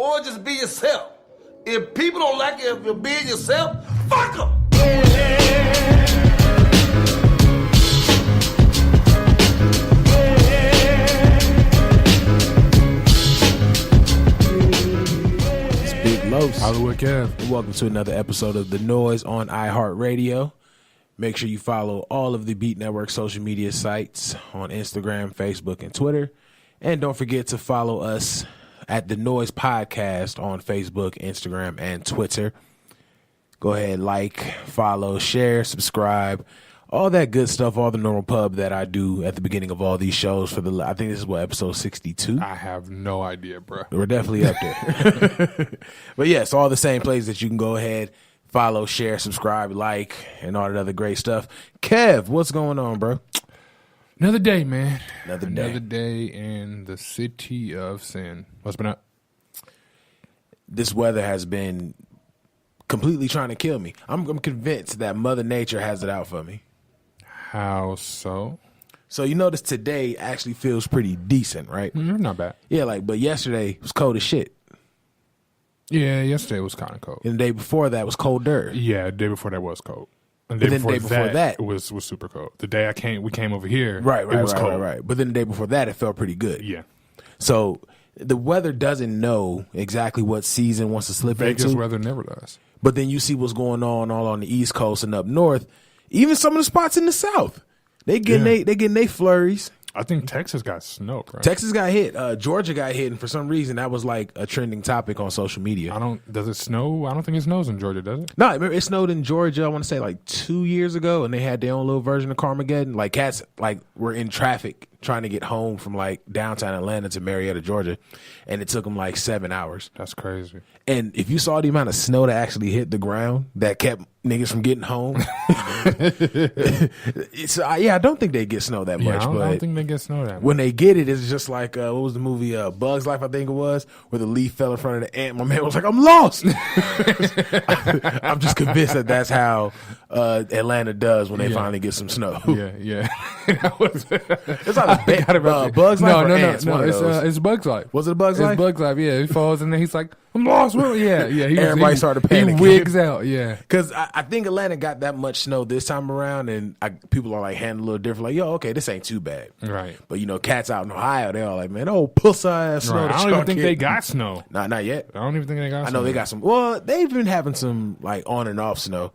boy, just be yourself. If people don't like it if you're being yourself, fuck them. Los, Hollywood Kev. and welcome to another episode of The Noize on iHeartRadio. Make sure you follow all of the Beat Network social media sites on Instagram, Facebook, and Twitter. And don't forget to follow us at The Noize Podcast on Facebook, Instagram, and Twitter. Go ahead, like, follow, share, subscribe, all that good stuff, all the normal pub that I do at the beginning of all these shows. I think this is episode 62? I have no idea, bro. We're definitely up there. But yes, all the same places that you can go ahead, follow, share, subscribe, like, and all that other great stuff. Kev, what's going on, bro? Another day, man. Another day in the city of sin. What's been up? This weather has been completely trying to kill me. I'm convinced that Mother Nature has it out for me. How so? So you notice today actually feels pretty decent, right? Not bad. Yeah, but yesterday was cold as shit. Yeah, yesterday was kind of cold. And the day before that was colder. Yeah, the day before that was cold. And But then the day before that it was super cold. The day we came over here, it was cold. Right. But then the day before that, it felt pretty good. Yeah. So the weather doesn't know exactly what season wants to slip Vegas into. weather never does. But then you see what's going on all on the East Coast and up north. Even some of the spots in the South, they getting they flurries. I think Texas got snow, bro. Texas got hit. Georgia got hit, and for some reason that was like a trending topic on social media. Does it snow? I don't think it snows in Georgia, does it? No, I remember it snowed in Georgia, I want to say like 2 years ago, and they had their own little version of Carmageddon. Like cats were in traffic trying to get home from like downtown Atlanta to Marietta, Georgia, and it took them like 7 hours. That's crazy. And if you saw the amount of snow that actually hit the ground that kept niggas from getting home, I don't think they get snow that much. I but don't think they get snow that much. When they get it, it's just like what was the movie Bugs Life? I think it was, where the leaf fell in front of the ant. My man was like, "I'm lost." I'm just convinced that that's how Atlanta does when they finally get some snow. Yeah. It's not Bugs Life. No. It's Bugs Life. Was it a Bugs Life? It's Bugs Life. Yeah, he falls and then he's like, "I'm lost." Yeah. Everybody started panicking. He wigs out. Yeah, because I think Atlanta got that much snow this time around, and people are like handling a little different. Like, yo, okay, this ain't too bad. Right. But cats out in Ohio, they're all like, man, puss ass snow. Right. I don't even think they got snow. Not yet. I don't even think they got. I know they got some. Well, they've been having some like on and off snow.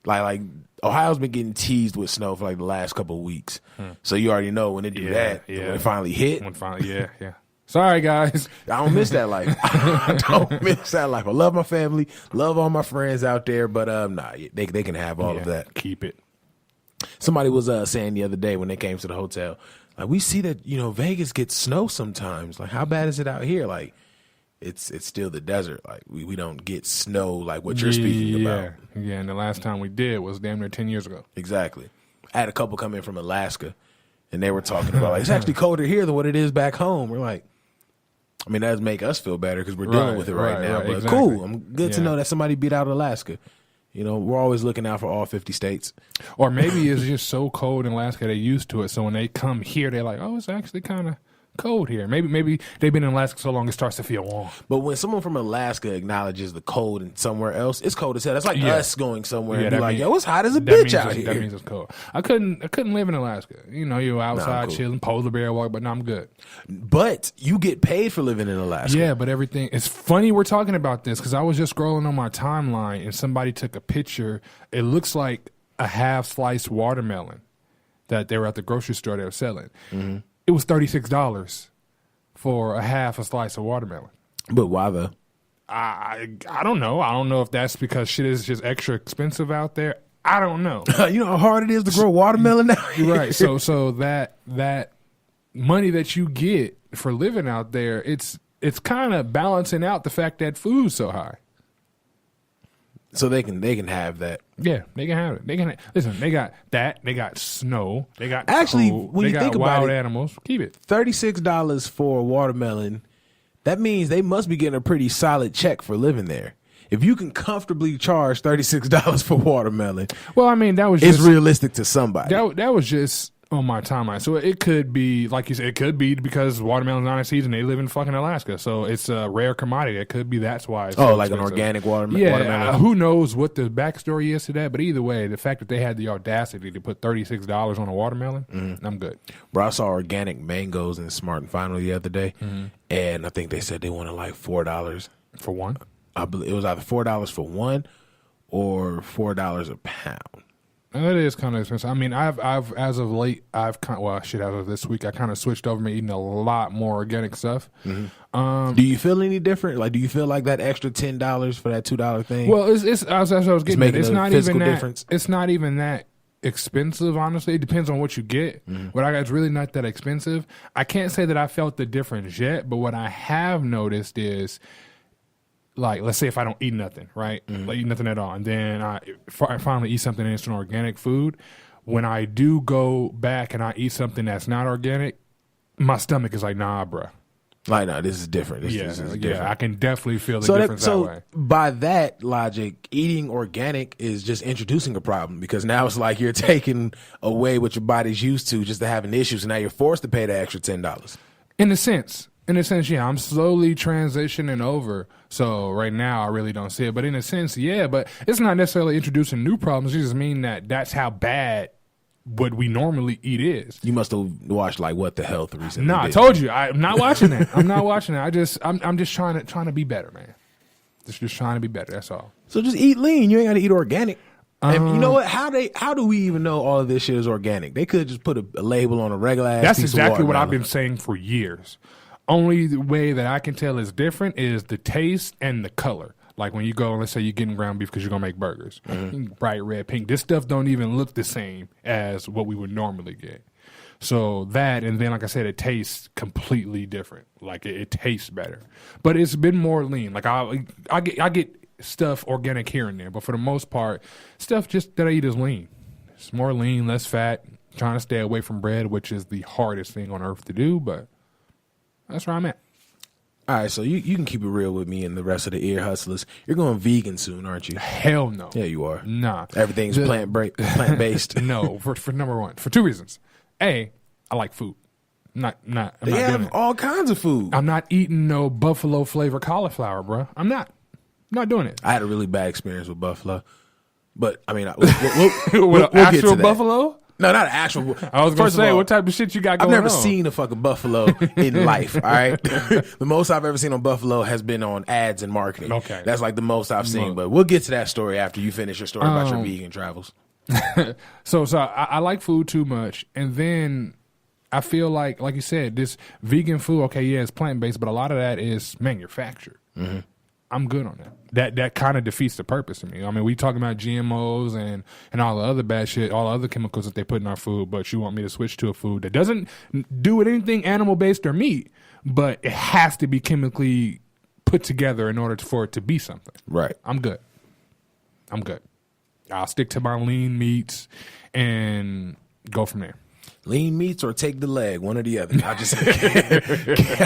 Like Ohio's been getting teased with snow for like the last couple of weeks. So you already know when they do that. When it finally hit. Yeah. Sorry, guys. I don't miss that life. I don't miss that life. I love my family, love all my friends out there, but they can have all of that. Keep it. Somebody was saying the other day when they came to the hotel, like, we see that Vegas gets snow sometimes. Like, how bad is it out here? Like, it's still the desert. Like, we don't get snow like what you're speaking about. Yeah, and the last time we did was damn near 10 years ago. Exactly. I had a couple come in from Alaska, and they were talking about like, it's actually colder here than what it is back home. We're like, I mean, that does make us feel better because we're dealing with it right now. But exactly. Cool. I'm good to know that somebody beat out Alaska. We're always looking out for all 50 states. Or maybe it's just so cold in Alaska they're used to it. So when they come here, they're like, oh, it's actually kind of cold here. Maybe they've been in Alaska so long it starts to feel warm. But when someone from Alaska acknowledges the cold and somewhere else, it's cold as hell. That's like us going somewhere and be like, yo, it's hot as a bitch out here. That means it's cold. I couldn't live in Alaska. You're outside chilling, polar bear walk, but no, I'm good. But you get paid for living in Alaska. Yeah, but everything. It's funny we're talking about this because I was just scrolling on my timeline and somebody took a picture. It looks like a half sliced watermelon that they were at the grocery store they were selling. Mm-hmm. It was $36 for a slice of watermelon. But why though? I don't know. I don't know if that's because shit is just extra expensive out there. I don't know. You know how hard it is to grow watermelon now? Right. So that money that you get for living out there, it's kind of balancing out the fact that food's so high. So they can have that. Yeah, they can have it. Listen, they got that. They got snow. They got actually cold, when they you got think about wild it, animals. Keep it. $36 for a watermelon. That means they must be getting a pretty solid check for living there. If you can comfortably charge $36 for watermelon, well, I mean that was it's realistic to somebody. That was just on my timeline. So it could be, like you said, it could be because watermelon's not in season. They live in fucking Alaska, so it's a rare commodity. It could be that's why. It's so like expensive. an organic Yeah, watermelon. who knows what the backstory is to that? But either way, the fact that they had the audacity to put $36 on a watermelon, I'm good. Bro, I saw organic mangoes in Smart and Final the other day, and I think they said they wanted like $4 For one, I believe it was either $4 for one or $4 a pound. that is kind of expensive. I mean, I've as of late, as of this week, I kind of switched over to eating a lot more organic stuff. Do you feel any different? Like, do you feel like that extra $10 for that $2 thing? Well, it's as I was getting at, it's not even that. Difference? It's not even that expensive. Honestly, it depends on what you get. What I got is really not that expensive. I can't say that I felt the difference yet, but what I have noticed is, like, let's say if I don't eat nothing, right? Like, eat nothing at all, and then I finally eat something that's an organic food. When I do go back and I eat something that's not organic, my stomach is like, nah, bruh. Like, no, this is different. This is different. I can definitely feel the difference that way. By that logic, eating organic is just introducing a problem, because now it's like you're taking away what your body's used to just to having issues, and now you're forced to pay the extra $10. In a sense, yeah, I'm slowly transitioning over. So right now, I really don't see it. But in a sense, yeah, but it's not necessarily introducing new problems. It just mean that that's how bad what we normally eat is. You must have watched like What the Health recently. No, I told you, I'm not watching that. I'm not watching that. I'm just trying to be better, man. Just trying to be better. That's all. So just eat lean. You ain't got to eat organic. And you know what? How do we even know all of this shit is organic? They could just put a label on a regular ass. That's piece exactly of what I've watermelon. been saying for years. Only the way that I can tell is different is the taste and the color. Like when you go, let's say you're getting ground beef because you're going to make burgers. Bright red, pink. This stuff don't even look the same as what we would normally get. So that, and then like I said, it tastes completely different. Like it tastes better. But it's been more lean. Like I get stuff organic here and there, but for the most part, stuff just that I eat is lean. It's more lean, less fat. Trying to stay away from bread, which is the hardest thing on earth to do, but that's where I'm at. All right, so you can keep it real with me and the rest of the ear hustlers. You're going vegan soon, aren't you? Hell no. Yeah, you are. Nah. Everything's plant-based. No, for number one. For two reasons. A, I like food. I'm not They doing have it. all kinds of food. I'm not eating no buffalo flavor cauliflower, bro. I'm not doing it. I had a really bad experience with buffalo, but I mean, With we'll an get actual to that. buffalo? No, not an actual. I was going to First of say, all, what type of shit you got I've going on? never seen a fucking buffalo in life. All right, the most I've ever seen on buffalo has been on ads and marketing. Okay. That's like the most I've seen. Look. But we'll get to that story after you finish your story about your vegan travels. So I like food too much, and then I feel like you said, this vegan food. Okay, yeah, it's plant based, but a lot of that is manufactured. I'm good on that. That kind of defeats the purpose to me. I mean, we talking about GMOs and all the other bad shit, all the other chemicals that they put in our food, but you want me to switch to a food that doesn't do with anything animal based or meat, but it has to be chemically put together in order for it to be something. Right. I'm good. I'll stick to my lean meats and go from there. Lean meats or take the leg, one or the other. I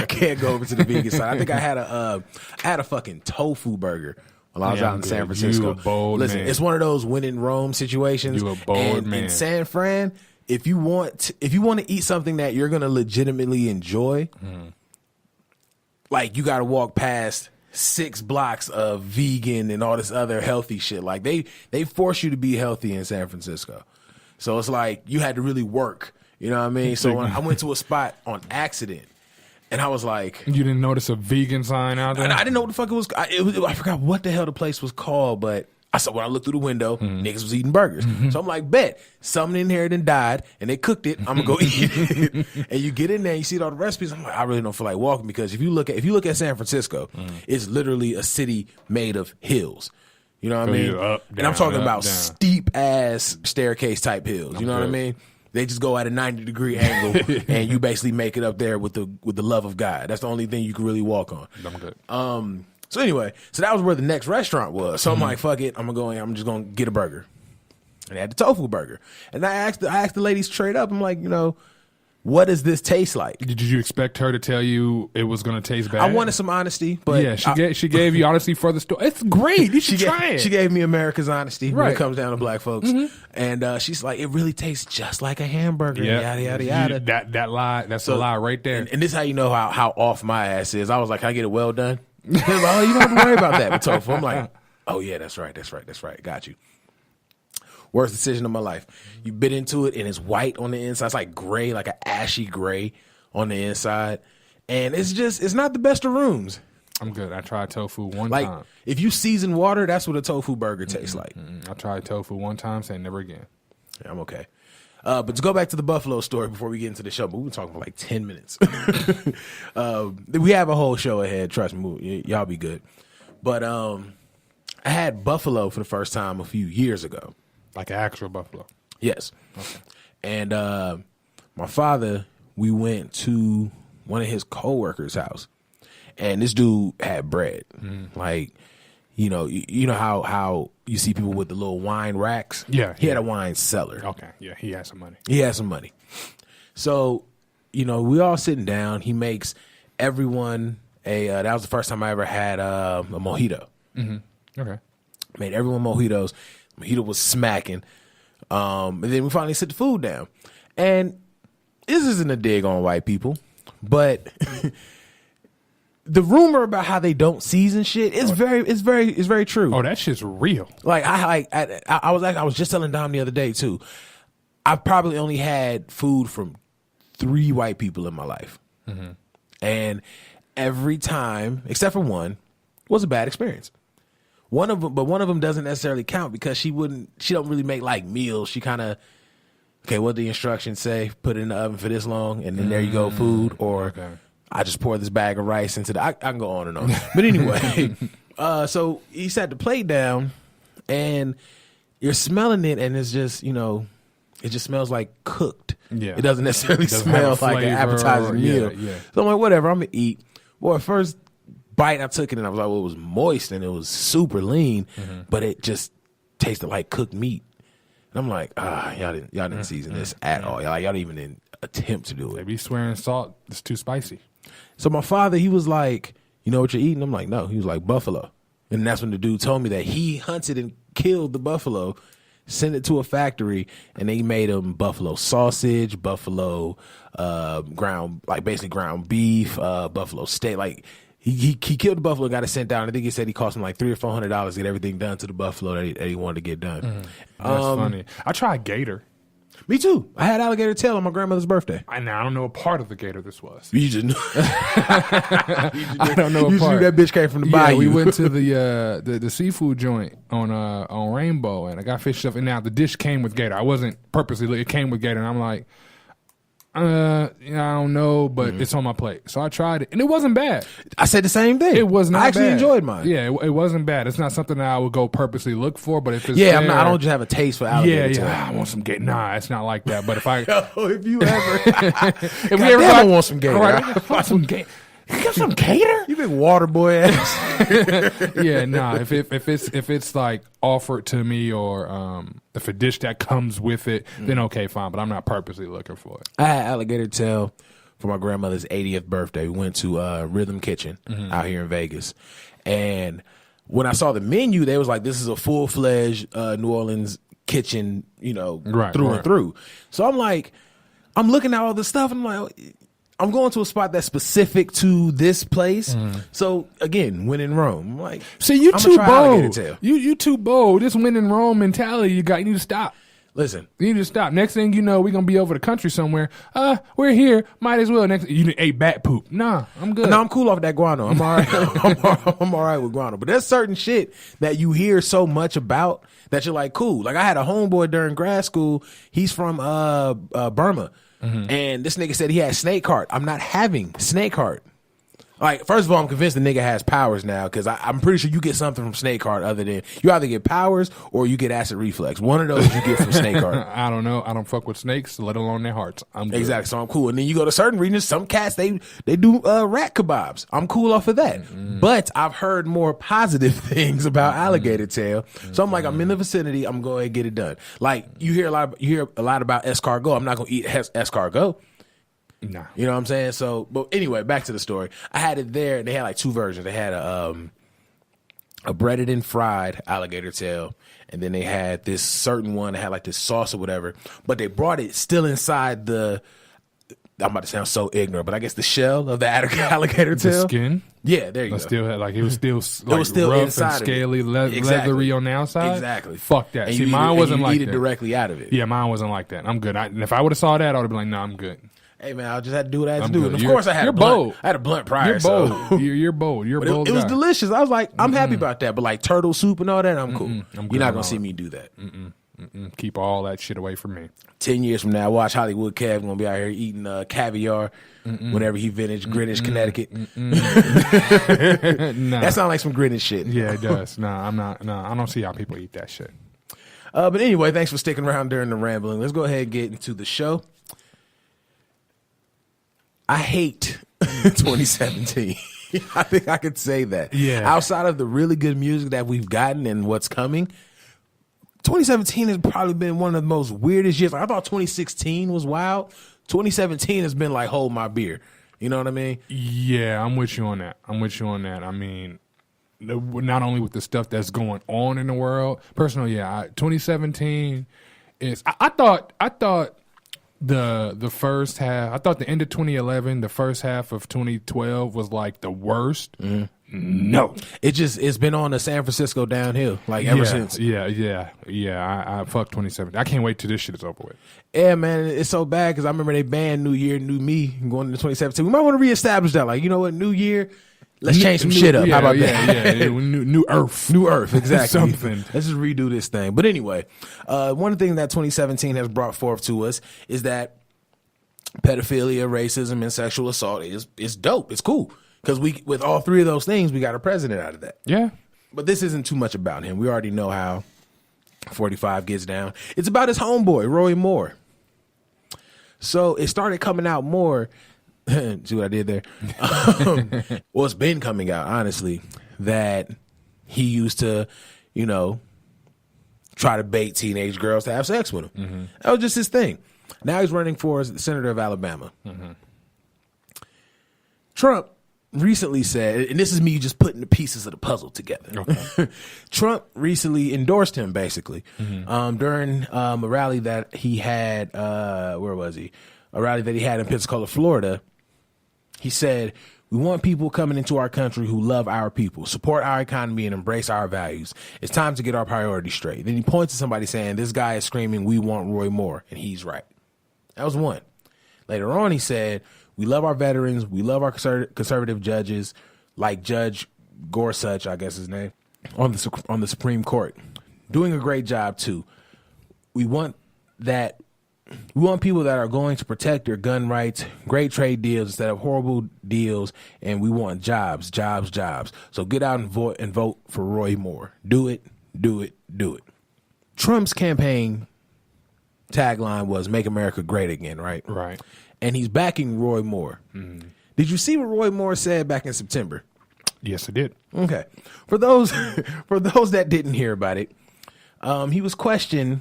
can't go over to the vegan side. I think I had a fucking tofu burger while I was out in San Francisco. You a bold Listen, man. it's one of those when in Rome situations. You a bold man. In San Fran, if you want to eat something that you're gonna legitimately enjoy, like you got to walk past 6 blocks of vegan and all this other healthy shit. Like they force you to be healthy in San Francisco, so it's like you had to really work. You know what I mean? So when I went to a spot on accident, and I was like, You didn't notice a vegan sign out there? I didn't know what the fuck it was. I forgot what the hell the place was called, but I saw when I looked through the window, niggas was eating burgers. So I'm like, bet something in here done died, and they cooked it. I'm gonna go eat it. And you get in there, you see all the recipes. I'm like, I really don't feel like walking, because if you look at San Francisco, it's literally a city made of hills. You know what I mean? Up, And I'm talking down, about down. steep ass staircase type hills. You know what I mean? They just go at a 90-degree angle, and you basically make it up there with the love of God. That's the only thing you can really walk on. I'm good. So anyway, that was where the next restaurant was. So I'm like, fuck it, I'm just gonna get a burger. And they had the tofu burger. And I asked the lady straight up, I'm like, what does this taste like? Did you expect her to tell you it was going to taste bad? I wanted some honesty, but yeah, she gave you honesty for the story. It's great. You should try it. She gave me America's honesty when Right. it comes down to black folks, and she's like, it really tastes just like a hamburger. Yeah. Yada yada yada. That lie. That's a lie right there. And this is how you know how off my ass is. I was like, can I get it well done? Like, oh, you don't have to worry about that with tofu. I'm like, oh yeah, that's right. Got you. Worst decision of my life. You bit into it and it's white on the inside. It's like gray, like an ashy gray on the inside. And it's not the best of rooms. I'm good. I tried tofu one Like, time. if you season water, that's what a tofu burger tastes like. I tried tofu one time, saying never again. Yeah, I'm okay. But to go back to the Buffalo story before we get into the show, but we've been talking for like 10 minutes. We have a whole show ahead. Trust me, y'all be good. But I had buffalo for the first time a few years ago. Like an actual buffalo. Yes. Okay. And my father, we went to one of his coworkers' house, and this dude had bread. Like, you know how you see people with the little wine racks? Yeah. He had a wine cellar. Okay. Yeah, he had some money. He had some money. So, we all sitting down. He makes everyone that was the first time I ever had a mojito. Okay. Made everyone mojitos. Mojito was smacking. And then we finally sit the food down. And this isn't a dig on white people, but the rumor about how they don't season shit is very true. Oh, that shit's real. Like I was just telling Dom the other day too. I've probably only had food from 3 white people in my life, and every time except for one was a bad experience. One of them doesn't necessarily count because she don't really make like meals. She kind of, okay, what the instructions say, put it in the oven for this long, and then there you go, food. Or Okay. I just pour this bag of rice into I can go on and on. But anyway, so he sat the plate down, and you're smelling it, and it's just, it just smells like cooked. Yeah. It doesn't necessarily Doesn't smell have a like an flavor appetizing or- meal. yeah. So I'm like, whatever, I'm going to eat. Boy, first bite I took it, and I was like, well, it was moist, and it was super lean, but it just tasted like cooked meat. And I'm like, y'all didn't season this at all. Y'all didn't even attempt to do They it. be swearing salt. It's too spicy. So my father, he was like, you know what you're eating? I'm like, no. He was like, buffalo. And that's when the dude told me that he hunted and killed the buffalo, sent it to a factory, and they made him buffalo sausage, buffalo ground beef, buffalo steak. Like he killed the buffalo, got it sent down. I think he said he cost him like $300 or $400 to get everything done to the buffalo that he wanted to get done. That's funny. I tried gator. Me too. I had alligator tail on my grandmother's birthday. I don't know what part of the gator this was. You just knew. I don't know what You just knew part. that bitch came from the Yeah, bayou. we went to the seafood joint on Rainbow, and I got fish stuff. And now the dish came with gator. I wasn't purposely. It came with gator, and I'm like, I don't know, but it's on my plate. So I tried it, and it wasn't bad. I said the same thing. It was not. I actually bad. enjoyed mine. Yeah, it wasn't bad. It's not something that I would go purposely look for, but if it's Yeah, there, I don't just have a taste for alligator tail. I want some gator. Nah, it's not like that. But if I If you ever, if we Goddamn, ever I want some gator. right, I want some gator. You got some gator? you big water boy ass. Yeah, nah. If it's like offered to me, or if a dish that comes with it, then okay, fine. But I'm not purposely looking for it. I had alligator tail for my grandmother's 80th birthday. We went to Rhythm Kitchen out here in Vegas, and when I saw the menu, they was like, "This is a full-fledged New Orleans kitchen, Right, through right. and through." So I'm like, I'm looking at all this stuff, and I'm like, I'm going to a spot that's specific to this place. So again, when in Rome, I'm like, See, you I'ma too try alligator bold. tail. You too bold. This win in Rome mentality you got. You need to stop. Listen, You need to stop. Next thing you know, we're gonna be over the country somewhere. We're here. Might as well. Next, you ate bat poop. Nah, I'm good. no, I'm cool off that guano. I'm all right. I'm all right with guano. But there's certain shit that you hear so much about that you're like, cool. Like I had a homeboy during grad school. He's from Burma, and this nigga said he had snake heart. I'm not having snake heart. Like, first of all, I'm convinced the nigga has powers now because I'm pretty sure you get something from snake heart other than you either get powers or you get acid reflux. One of those you get from snake heart. I don't know. I don't fuck with snakes, let alone their hearts. I'm good. Exactly. So I'm cool. And then you go to certain regions, some cats, they do rat kebabs. I'm cool off of that. But I've heard more positive things about alligator tail. So I'm like, I'm in the vicinity. I'm going to get it done. Like you hear a lot about escargot. I'm not going to eat escargot. Nah. You know what I'm saying? So, but anyway, back to the story. I had it there. They had like two versions. They had a breaded and fried alligator tail, and then they had this certain one that had like this sauce or whatever. But they brought it still inside the. I'm about to sound so ignorant, but I guess the shell of the alligator tail. The skin. Yeah, there you go. Still had, like it was still like was still rough inside and of it. scaly, Exactly. leathery on the outside. Exactly. Fuck that. And See, you mine wasn't like eat that. it directly out of it. Yeah, mine wasn't like that. I'm good. And if I would have saw that, I would have been like, no, I'm good. Hey man, I just had to do what I had to I'm do. good. And of course, I had you're a blunt. bold. I had a blunt prior. You're bold. So. You're bold. You're But bold. it was guy. delicious. I was like, I'm happy about that. But like turtle soup and all that, I'm cool. I'm good You're not on gonna all see that. me do that. Keep all that shit away from me. 10 years from now, watch Hollywood Kev gonna be out here eating caviar whenever he vintage Greenwich, Connecticut. Nah. That sounds like some Greenwich shit. Yeah, it does. Nah, I'm not. Nah, I don't see how people eat that shit. But anyway, thanks for sticking around during the rambling. Let's go ahead and get into the show. I hate 2017. I think I could say that. Yeah. Outside of the really good music that we've gotten and what's coming, 2017 has probably been one of the most weirdest years. I thought 2016 was wild. 2017 has been like, hold my beer. You know what I mean? Yeah, I'm with you on that. I mean, not only with the stuff that's going on in the world. Personally, 2017 is. I thought the first half. I thought the end of 2011, the first half of 2012 was like the worst. No, It's been on the San Francisco downhill like ever since. Yeah. I fuck 2017. I can't wait till this shit is over with. Yeah, man, it's so bad because I remember they banned New Year, New Me going into 2017. We might want to reestablish that. Like, you know what, New Year, let's change some shit up. How about that? Yeah. New Earth. New Earth, exactly. Something. Let's just redo this thing. But anyway, one thing that 2017 has brought forth to us is that pedophilia, racism, and sexual assault is dope. It's cool because with all three of those things, we got a president out of that. Yeah. But this isn't too much about him. We already know how 45 gets down. It's about his homeboy, Roy Moore. So it started coming out more. See what I did there? Well, it's been coming out, honestly, that he used to, try to bait teenage girls to have sex with him. That was just his thing. Now he's running for senator of Alabama. Trump recently said, and this is me just putting the pieces of the puzzle together. Okay. Trump recently endorsed him, basically, during a rally that he had. Where was he? A rally that he had in Pensacola, Florida. He said, "We want people coming into our country who love our people, support our economy, and embrace our values. It's time to get our priorities straight." Then he points to somebody saying, "This guy is screaming, 'We want Roy Moore,'" and he's right. That was one. Later on, he said, "We love our veterans. We love our conservative judges, like Judge Gorsuch, I guess his name, on the Supreme Court, doing a great job too. We want people that are going to protect their gun rights, great trade deals instead of horrible deals, and we want jobs. So get out and vote for Roy Moore. Do it. Trump's campaign tagline was "Make America Great Again," right? Right. And he's backing Roy Moore. Did you see what Roy Moore said back in September? Yes, I did. Okay. For those that didn't hear about it, he was questioned,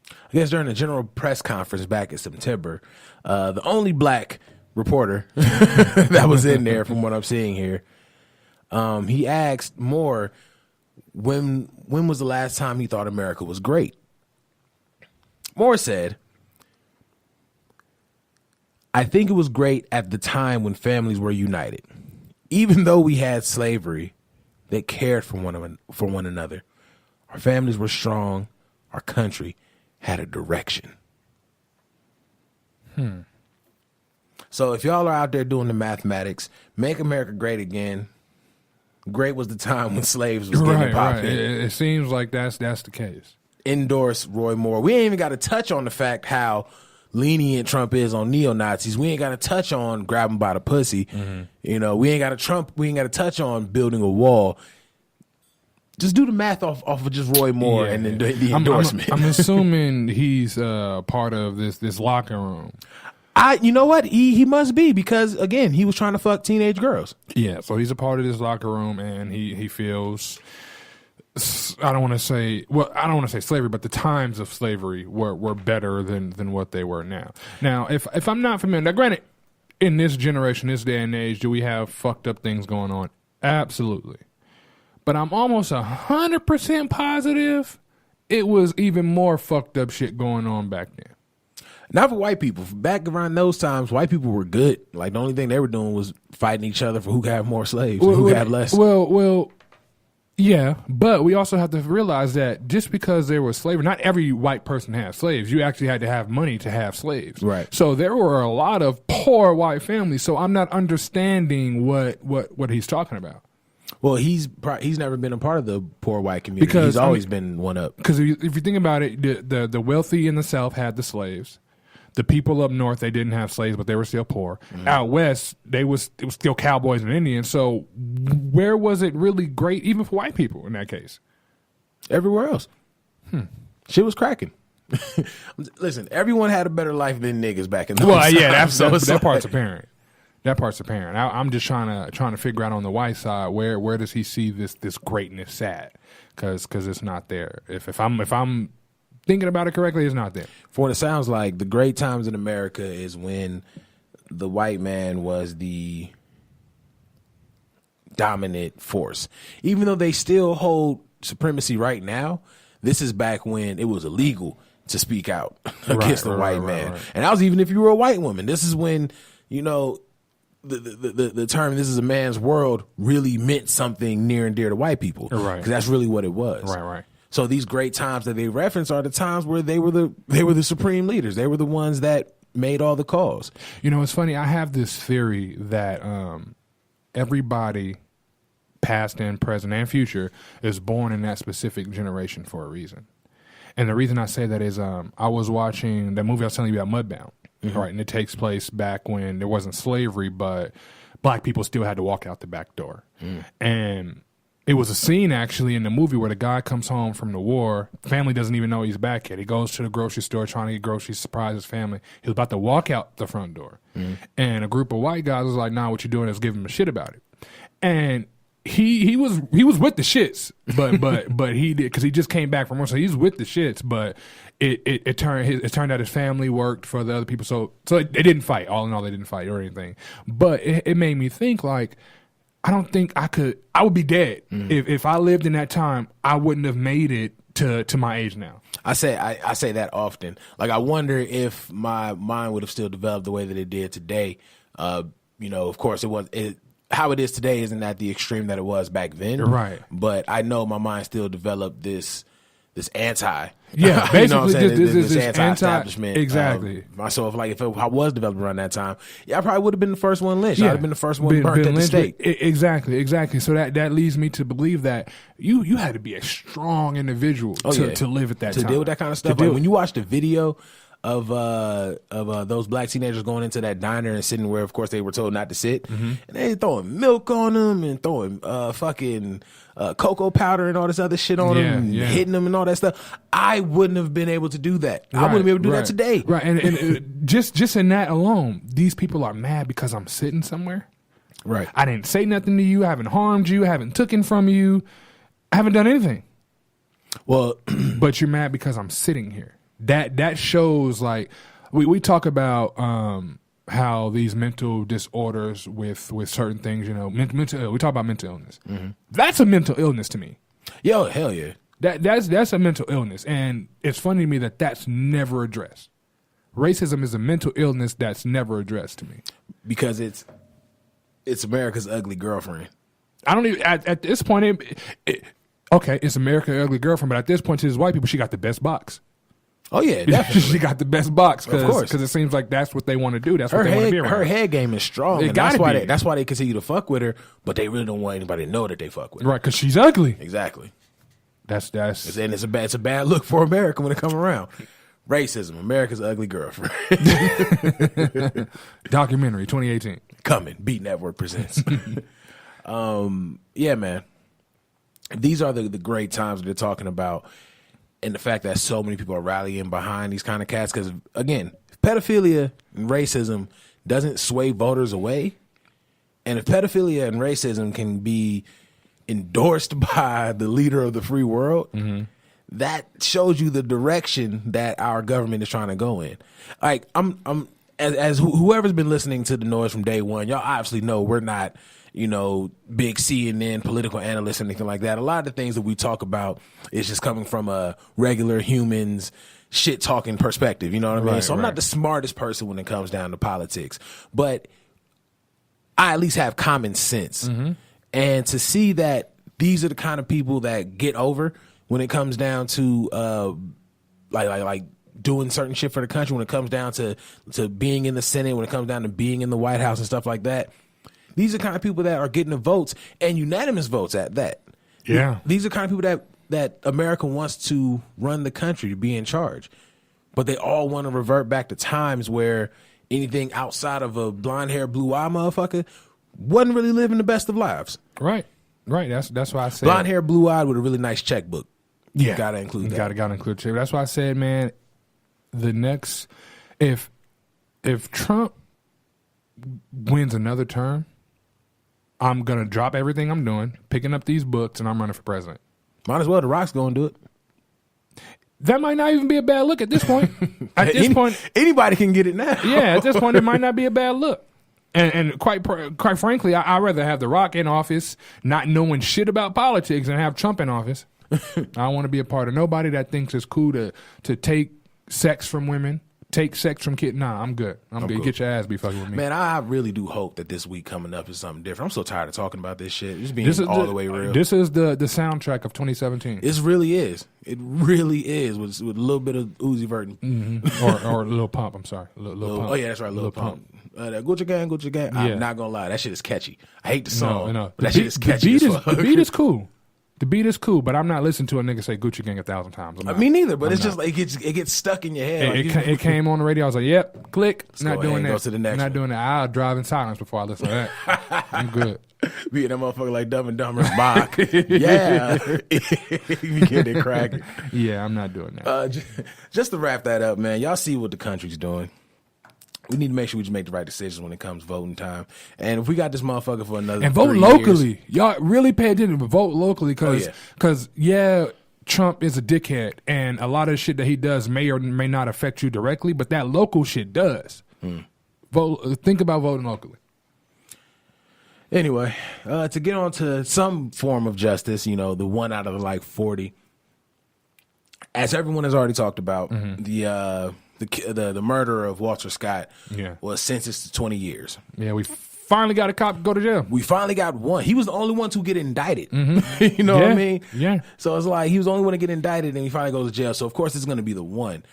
I guess, during a general press conference back in September. The only black reporter that was in there, from what I'm seeing here, he asked Moore when was the last time he thought America was great. Moore said, "I think it was great at the time when families were united. Even though we had slavery, they cared for one another. Our families were strong. Our country had a direction." So if y'all are out there doing the mathematics, make America great again. Great was the time when slaves was getting popped in. It seems like that's the case. Endorse Roy Moore. We ain't even got to touch on the fact how lenient Trump is on neo-Nazis. We ain't got to touch on grab him by the pussy. We ain't got to touch on building a wall. Just do the math off of just Roy Moore and then the endorsement. I'm assuming he's part of this locker room. You know what? He must be, because again, he was trying to fuck teenage girls. Yeah, so he's a part of this locker room, and he feels I don't want to say slavery, but the times of slavery were better than what they were now. Now, if I'm not familiar, now granted, in this generation, this day and age, do we have fucked up things going on? Absolutely. But I'm almost 100% positive it was even more fucked up shit going on back then. Not for white people. Back around those times, white people were good. Like, the only thing they were doing was fighting each other for who could have more slaves and who could have less. Well, yeah, but we also have to realize that just because there was slavery, not every white person had slaves. You actually had to have money to have slaves. Right. So there were a lot of poor white families. So I'm not understanding what he's talking about. Well, he's never been a part of the poor white community. Because he's always been one up. Because if you think about it, the wealthy in the South had the slaves. The people up north, they didn't have slaves, but they were still poor. Mm-hmm. Out west, it was still cowboys and Indians. So where was it really great, even for white people in that case? Everywhere else. Shit was cracking. Listen, everyone had a better life than niggas back in those times. Yeah, that part's apparent. That part's apparent. I'm just trying to figure out on the white side where does he see this greatness at? Because it's not there. If I'm thinking about it correctly, it's not there. For what it sounds like, the great times in America is when the white man was the dominant force. Even though they still hold supremacy right now, this is back when it was illegal to speak out against the white man. Right. And that was even if you were a white woman. This is when, the term "this is a man's world" really meant something near and dear to white people. Right. Because that's really what it was. Right. So these great times that they reference are the times where they were the supreme leaders. They were the ones that made all the calls. It's funny. I have this theory that everybody, past and present and future, is born in that specific generation for a reason. And the reason I say that is I was watching that movie I was telling you about, Mudbound, right? And it takes place back when there wasn't slavery, but black people still had to walk out the back door. And it was a scene actually in the movie where the guy comes home from the war. Family doesn't even know he's back yet. He goes to the grocery store trying to get groceries, surprise his family. He was about to walk out the front door. And a group of white guys was like, "Nah, what you doing is giving him a shit about it." And he was with the shits, but he did, because he just came back from work, so he's with the shits. But it turned out his family worked for the other people, so they didn't fight. All in all, they didn't fight or anything. But it made me think, like, I don't think I would be dead if I lived in that time. I wouldn't have made it to my age now. I say that often. Like, I wonder if my mind would have still developed the way that it did today. Of course how it is today isn't at the extreme that it was back then. Right. But I know my mind still developed this anti. Yeah, basically this anti-establishment. Exactly. So if I was developed around that time, I probably would have been the first one lynched. I'd have been the first one burnt at the stake. Exactly. So that leads me to believe that you had to be a strong individual to live at that time. To deal with that kind of stuff. Like, when you watch the video of those black teenagers going into that diner and sitting where, of course, they were told not to sit, and they throwing milk on them and throwing fucking cocoa powder and all this other shit on them, and hitting them and all that stuff. I wouldn't have been able to do that. I wouldn't be able to do that today. Right, and just in that alone, these people are mad because I'm sitting somewhere. Right. I didn't say nothing to you. I haven't harmed you. I haven't taken from you. I haven't done anything. Well, but you're mad because I'm sitting here. That shows, like, we talk about how these mental disorders with certain things, we talk about mental illness. That's a mental illness to me. Yo, hell yeah. That's a mental illness, and it's funny to me that's never addressed. Racism is a mental illness that's never addressed to me because it's America's ugly girlfriend. I don't even at this point. Okay, it's America's ugly girlfriend, but at this point, to these white people, she got the best box. Oh yeah, definitely. She got the best box, of course, because it seems like that's what they want to do. That's what they want to be around. Her head game is strong. It gotta be. That's why they continue to fuck with her, but they really don't want anybody to know that they fuck with her. Right, because she's ugly. Exactly. That's and it's a bad look for America when it comes around. Racism, America's ugly girlfriend. Documentary 2018 coming. Beat Network presents. Yeah, man. These are the great times they're talking about. And the fact that so many people are rallying behind these kind of cats, because, again, if pedophilia and racism doesn't sway voters away, and if pedophilia and racism can be endorsed by the leader of the free world, that shows you the direction that our government is trying to go in. Like, as whoever's been listening to the Noize from day one, y'all obviously know we're not, big CNN political analysts or anything like that. A lot of the things that we talk about is just coming from a regular human's shit talking perspective. You know what I mean? Right, so I'm not the smartest person when it comes down to politics, but I at least have common sense. And to see that these are the kind of people that get over when it comes down to like doing certain shit for the country, when it comes down to being in the Senate, when it comes down to being in the White House and stuff like that. These are the kind of people that are getting the votes, and unanimous votes at that. Yeah. These are the kind of people that America wants to run the country, to be in charge. But they all want to revert back to times where anything outside of a blonde hair, blue eye motherfucker wasn't really living the best of lives. Right. That's why I said Blonde hair, blue eyed with a really nice checkbook. Yeah, You gotta include that. Gotta include checkbook. That's why I said, man, the next if Trump wins another term, I'm gonna drop everything I'm doing, picking up these books, and I'm running for president. Might as well. The Rock's gonna do it. That might not even be a bad look at this point. At this point, anybody can get it now. yeah, at this point, it might not be a bad look. And quite frankly, I'd rather have The Rock in office, not knowing shit about politics, than have Trump in office. I don't want to be a part of nobody that thinks it's cool to take sex from women, take sex from kids. Nah, I'm good. I'm good. Cool. Get your ass be fucking with me. Man, I really do hope that this week coming up is something different. I'm so tired of talking about this shit. It's being all the way real. This is the soundtrack of 2017. It really is. It really is with a little bit of Uzi Vert. or Lil Pump. I'm sorry, Lil Pump. Oh yeah, that's right, Lil Pump. That Gucci Gang, Gucci Gang. Yeah. I'm not gonna lie, that shit is catchy. I hate the song. No. But that shit is catchy. The beat is cool. The beat is cool, but I'm not listening to a nigga say Gucci Gang 1,000 times. Me neither, but it's just like it gets stuck in your head. It came on the radio. I was like, "Yep, click." Not doing that. Go to the next. Not doing that. I'll drive in silence before I listen to that. I'm good. Being that motherfucker like Dumb and Dumber, Bach. Yeah, you get it cracking. Yeah, I'm not doing that. Just to wrap that up, man. Y'all see what the country's doing. We need to make sure we just make the right decisions when it comes voting time. And if we got this motherfucker for another and vote 3 locally, years, y'all really pay attention. But vote locally, because Trump is a dickhead, and a lot of shit that he does may or may not affect you directly, but that local shit does. Vote. Think about voting locally. Anyway, to get on to some form of justice, the 1 out of like 40, as everyone has already talked about, the murderer of Walter Scott was sentenced to 20 years. Yeah, we finally got a cop to go to jail. We finally got one. He was the only one to get indicted. You know what I mean? Yeah. So it's like he was the only one to get indicted, and he finally goes to jail. So of course it's going to be the one.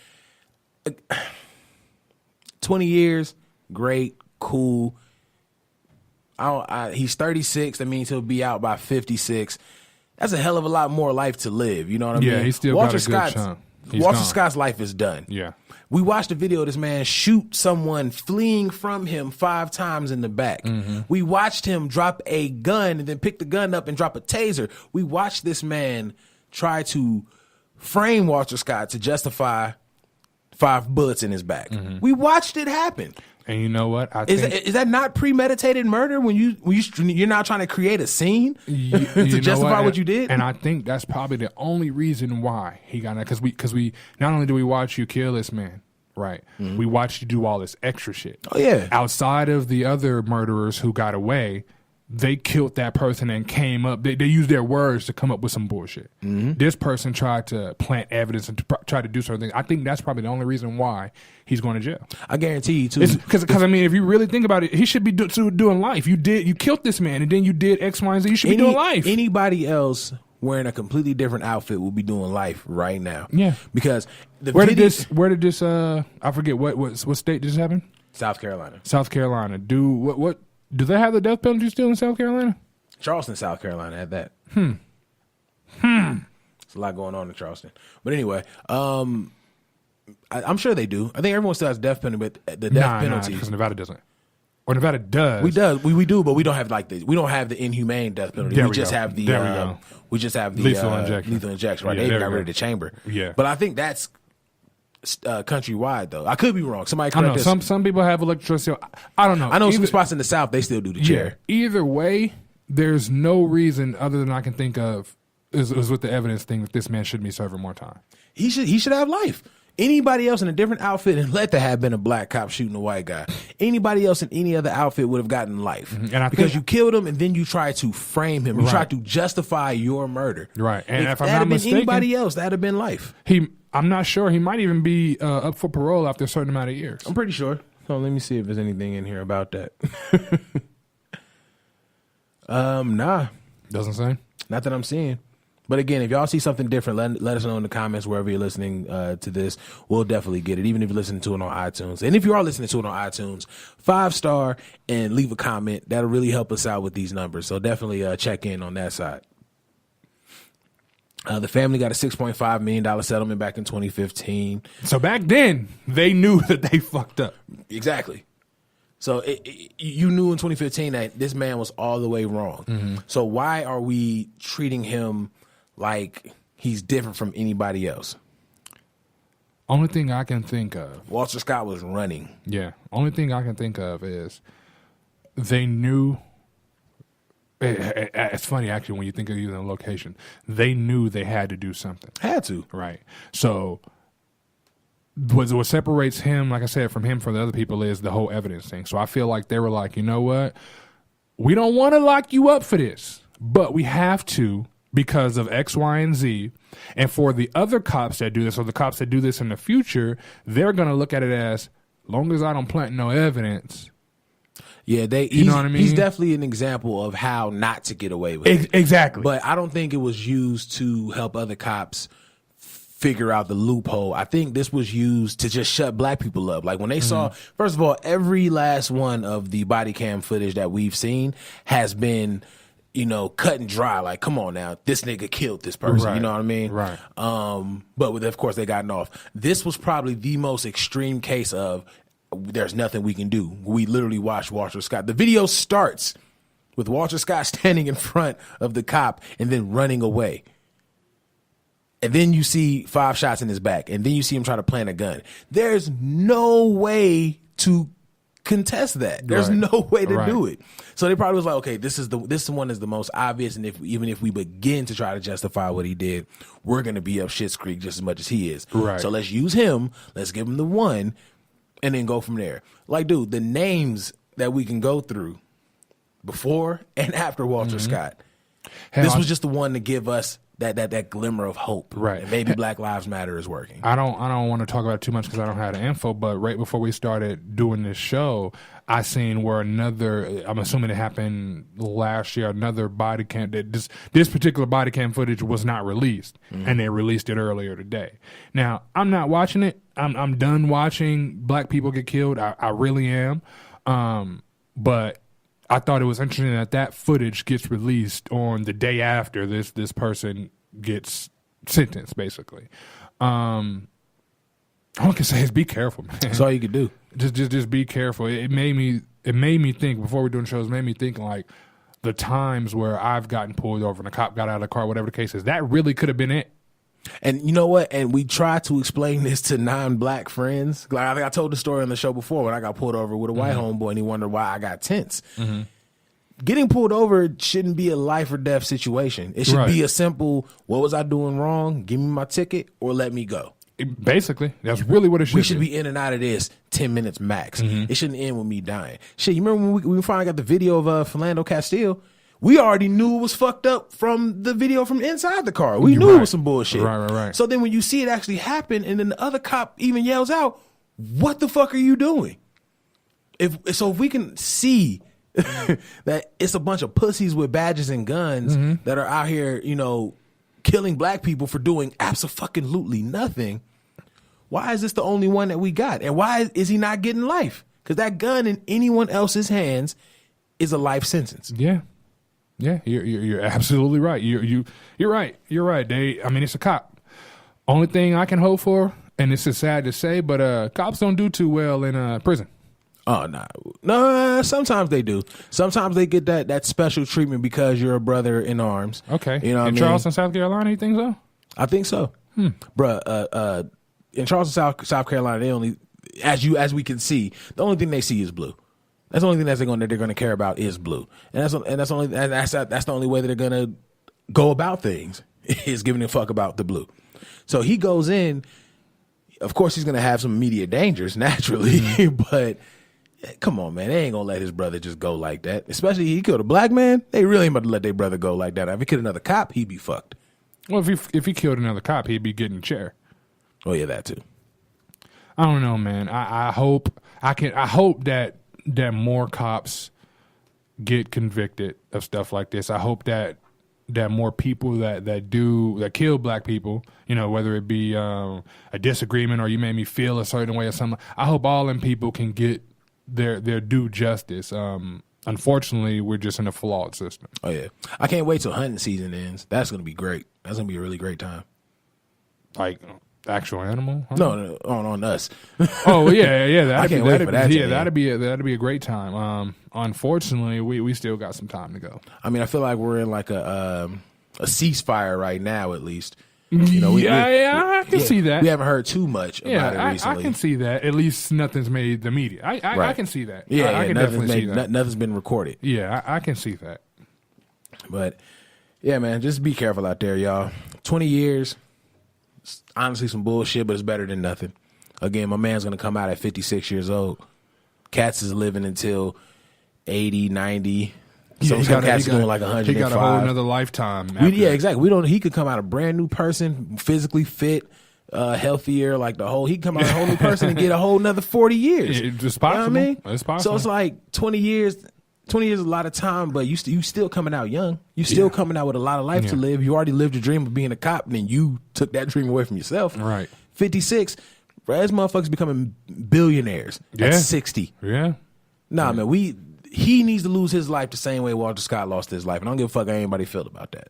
20 years, great, cool. He's 36. That means he'll be out by 56. That's a hell of a lot more life to live. You know what I mean? Yeah, he's still got a good chunk. Walter Scott's life is done. Yeah. We watched a video of this man shoot someone fleeing from him 5 times in the back. We watched him drop a gun and then pick the gun up and drop a taser. We watched this man try to frame Walter Scott to justify 5 bullets in his back. We watched it happen. And you know what? Is that not premeditated murder when you're not trying to create a scene to justify what you did? And I think that's probably the only reason why he got that, because we not only do we watch you kill this man, right? We watched you do all this extra shit. Oh yeah. Outside of the other murderers who got away, they killed that person and came up. They used their words to come up with some bullshit. This person tried to plant evidence and try to do something. I think that's probably the only reason why he's going to jail. I guarantee you too. Because I mean, if you really think about it, he should be doing life. You killed this man, and then you did X, Y, and Z. You should be doing life. Anybody else wearing a completely different outfit will be doing life right now. Yeah, because where did this? I forget what state did this happen? South Carolina. South Carolina. What? Do they have the death penalty still in South Carolina? Charleston, South Carolina had that. There's a lot going on in Charleston. But anyway, I'm sure they do. I think everyone still has death penalty, but the death penalty, because Nevada doesn't. Or Nevada does. We do, but we don't have we don't have the inhumane death penalty. We just have the lethal injection. Lethal injection, right? They got rid of the chamber. Yeah. But I think that's countrywide though. I could be wrong. Somebody correct this. us. Some people have electricity. I don't know. I know some spots in the South they still do the chair. Either way, there's no reason other than I can think of is with the evidence thing that this man should be serving more time. He should have life. Anybody else in a different outfit, and let there have been a black cop shooting a white guy. Anybody else in any other outfit would have gotten life. And because you killed him and then you try to frame him. You Right. try to justify your murder. Right. And if I'm that not had been mistaken, anybody else, that'd have been life. I'm not sure. He might even be up for parole after a certain amount of years. I'm pretty sure. So let me see if there's anything in here about that. Nah. Doesn't say. Not that I'm seeing. But again, if y'all see something different, let us know in the comments wherever you're listening to this. We'll definitely get it, even if you're listening to it on iTunes. And if you are listening to it on iTunes, 5-star and leave a comment. That'll really help us out with these numbers. So definitely check in on that side. The family got a $6.5 million settlement back in 2015. So back then, they knew that they fucked up. Exactly. So you knew in 2015 that this man was all the way wrong. Mm-hmm. So why are we treating him like he's different from anybody else? Only thing I can think of. Walter Scott was running. Yeah. Only thing I can think of is they knew. It's funny, actually, when you think of using a location. They knew they had to do something. Had to. Right. So what separates him, like I said, from the other people is the whole evidence thing. So I feel like they were like, you know what? We don't want to lock you up for this, but we have to because of X, Y, and Z. And for the other cops that do this, or the cops that do this in the future, they're going to look at it as long as I don't plant no evidence. Yeah, you know what I mean? He's definitely an example of how not to get away with it. Exactly. But I don't think it was used to help other cops figure out the loophole. I think this was used to just shut black people up. Like when they saw, first of all, every last one of the body cam footage that we've seen has been, cut and dry. Like, come on now, this nigga killed this person. Right. You know what I mean? Right. But of course they gotten off. This was probably the most extreme case of there's nothing we can do. We literally watched Walter Scott. The video starts with Walter Scott standing in front of the cop and then running away. And then you see 5 shots in his back. And then you see him try to plant a gun. There's no way to contest that. There's no way to do it. So they probably was like, okay, this one is the most obvious. And even if we begin to try to justify what he did, we're going to be up Schitt's Creek just as much as he is. Right. So let's use him. Let's give him the one and then go from there. Like, dude, the names that we can go through before and after Walter Scott, this was just the one to give us that glimmer of hope. Right. And maybe Black Lives Matter is working. I don't want to talk about it too much because I don't have the info, but right before we started doing this show, I seen where I'm assuming it happened last year, another body cam, this particular body cam footage was not released, and they released it earlier today. Now, I'm not watching it. I'm done watching black people get killed. I really am. But I thought it was interesting that footage gets released on the day after this person gets sentenced, basically. All I can say is be careful, man. That's all you can do. Just be careful. It made me think, before we're doing shows, it made me think like the times where I've gotten pulled over and a cop got out of the car, whatever the case is. That really could have been it. And you know what? And we try to explain this to non-black friends. Like I think I told the story on the show before when I got pulled over with a white homeboy and he wondered why I got tense. Getting pulled over shouldn't be a life or death situation. It should be a simple, what was I doing wrong? Give me my ticket or let me go. Basically, that's really what it should be. We should be in and out of this 10 minutes max. It shouldn't end with me dying. Shit, you remember when we finally got the video of Philando Castile? We already knew it was fucked up from the video from inside the car. We knew it was some bullshit. Right. So then when you see it actually happen and then the other cop even yells out, what the fuck are you doing? If we can see that it's a bunch of pussies with badges and guns that are out here, killing black people for doing absolutely nothing, why is this the only one that we got? And why is he not getting life? Because that gun in anyone else's hands is a life sentence. Yeah, you're absolutely right. You're right. You're right. It's a cop. Only thing I can hope for, and this is sad to say, but cops don't do too well in prison. Oh, no. Sometimes they do. Sometimes they get that special treatment because you're a brother in arms. Okay. You know what in Charleston, South Carolina, you think so? I think so. Bruh, in Charleston, South Carolina, they only, as we can see, the only thing they see is blue. That's the only thing they're going to care about is blue, and that's the only way that they're going to go about things is giving a fuck about the blue. So he goes in. Of course, he's going to have some immediate dangers naturally, but come on, man, they ain't going to let his brother just go like that. Especially he killed a black man. They really ain't about to let their brother go like that. If he killed another cop, he'd be fucked. Well, if he killed another cop, he'd be getting a chair. Oh yeah, that too. I don't know, man. I hope that more cops get convicted of stuff like this. I hope that more people that kill black people, whether it be a disagreement or you made me feel a certain way or something. I hope all them people can get their due justice. Unfortunately, we're just in a flawed system. Oh yeah, I can't wait till hunting season ends. That's gonna be great. That's gonna be a really great time. Like actual animal? Huh? No, on us. Oh yeah. I can't wait for that. Yeah, that'd be a great time. Unfortunately, we still got some time to go. I mean, I feel like we're in like a ceasefire right now, at least. I can see that. We haven't heard too much about it recently. I can see that. At least nothing's made the media. I can see that. Yeah, I can definitely see that. Nothing's been recorded. Yeah, I can see that. But yeah, man, just be careful out there, y'all. 20 years, honestly, some bullshit, but it's better than nothing. Again, my man's gonna come out at 56 years old. Cats is living until 80, 90. Some cats doing like 105. He got a whole another lifetime. Exactly. He could come out a brand new person, physically fit, healthier, like he could come out a whole new person and get a whole another 40 years. It's possible. You know what I mean? It's possible. So it's like 20 years. 20 years is a lot of time, but you still coming out young. You still coming out with a lot of life to live. You already lived your dream of being a cop, and then you took that dream away from yourself. Right. 56, as motherfuckers becoming billionaires at 60. Yeah. Nah, man, he needs to lose his life the same way Walter Scott lost his life. And I don't give a fuck how anybody feel about that.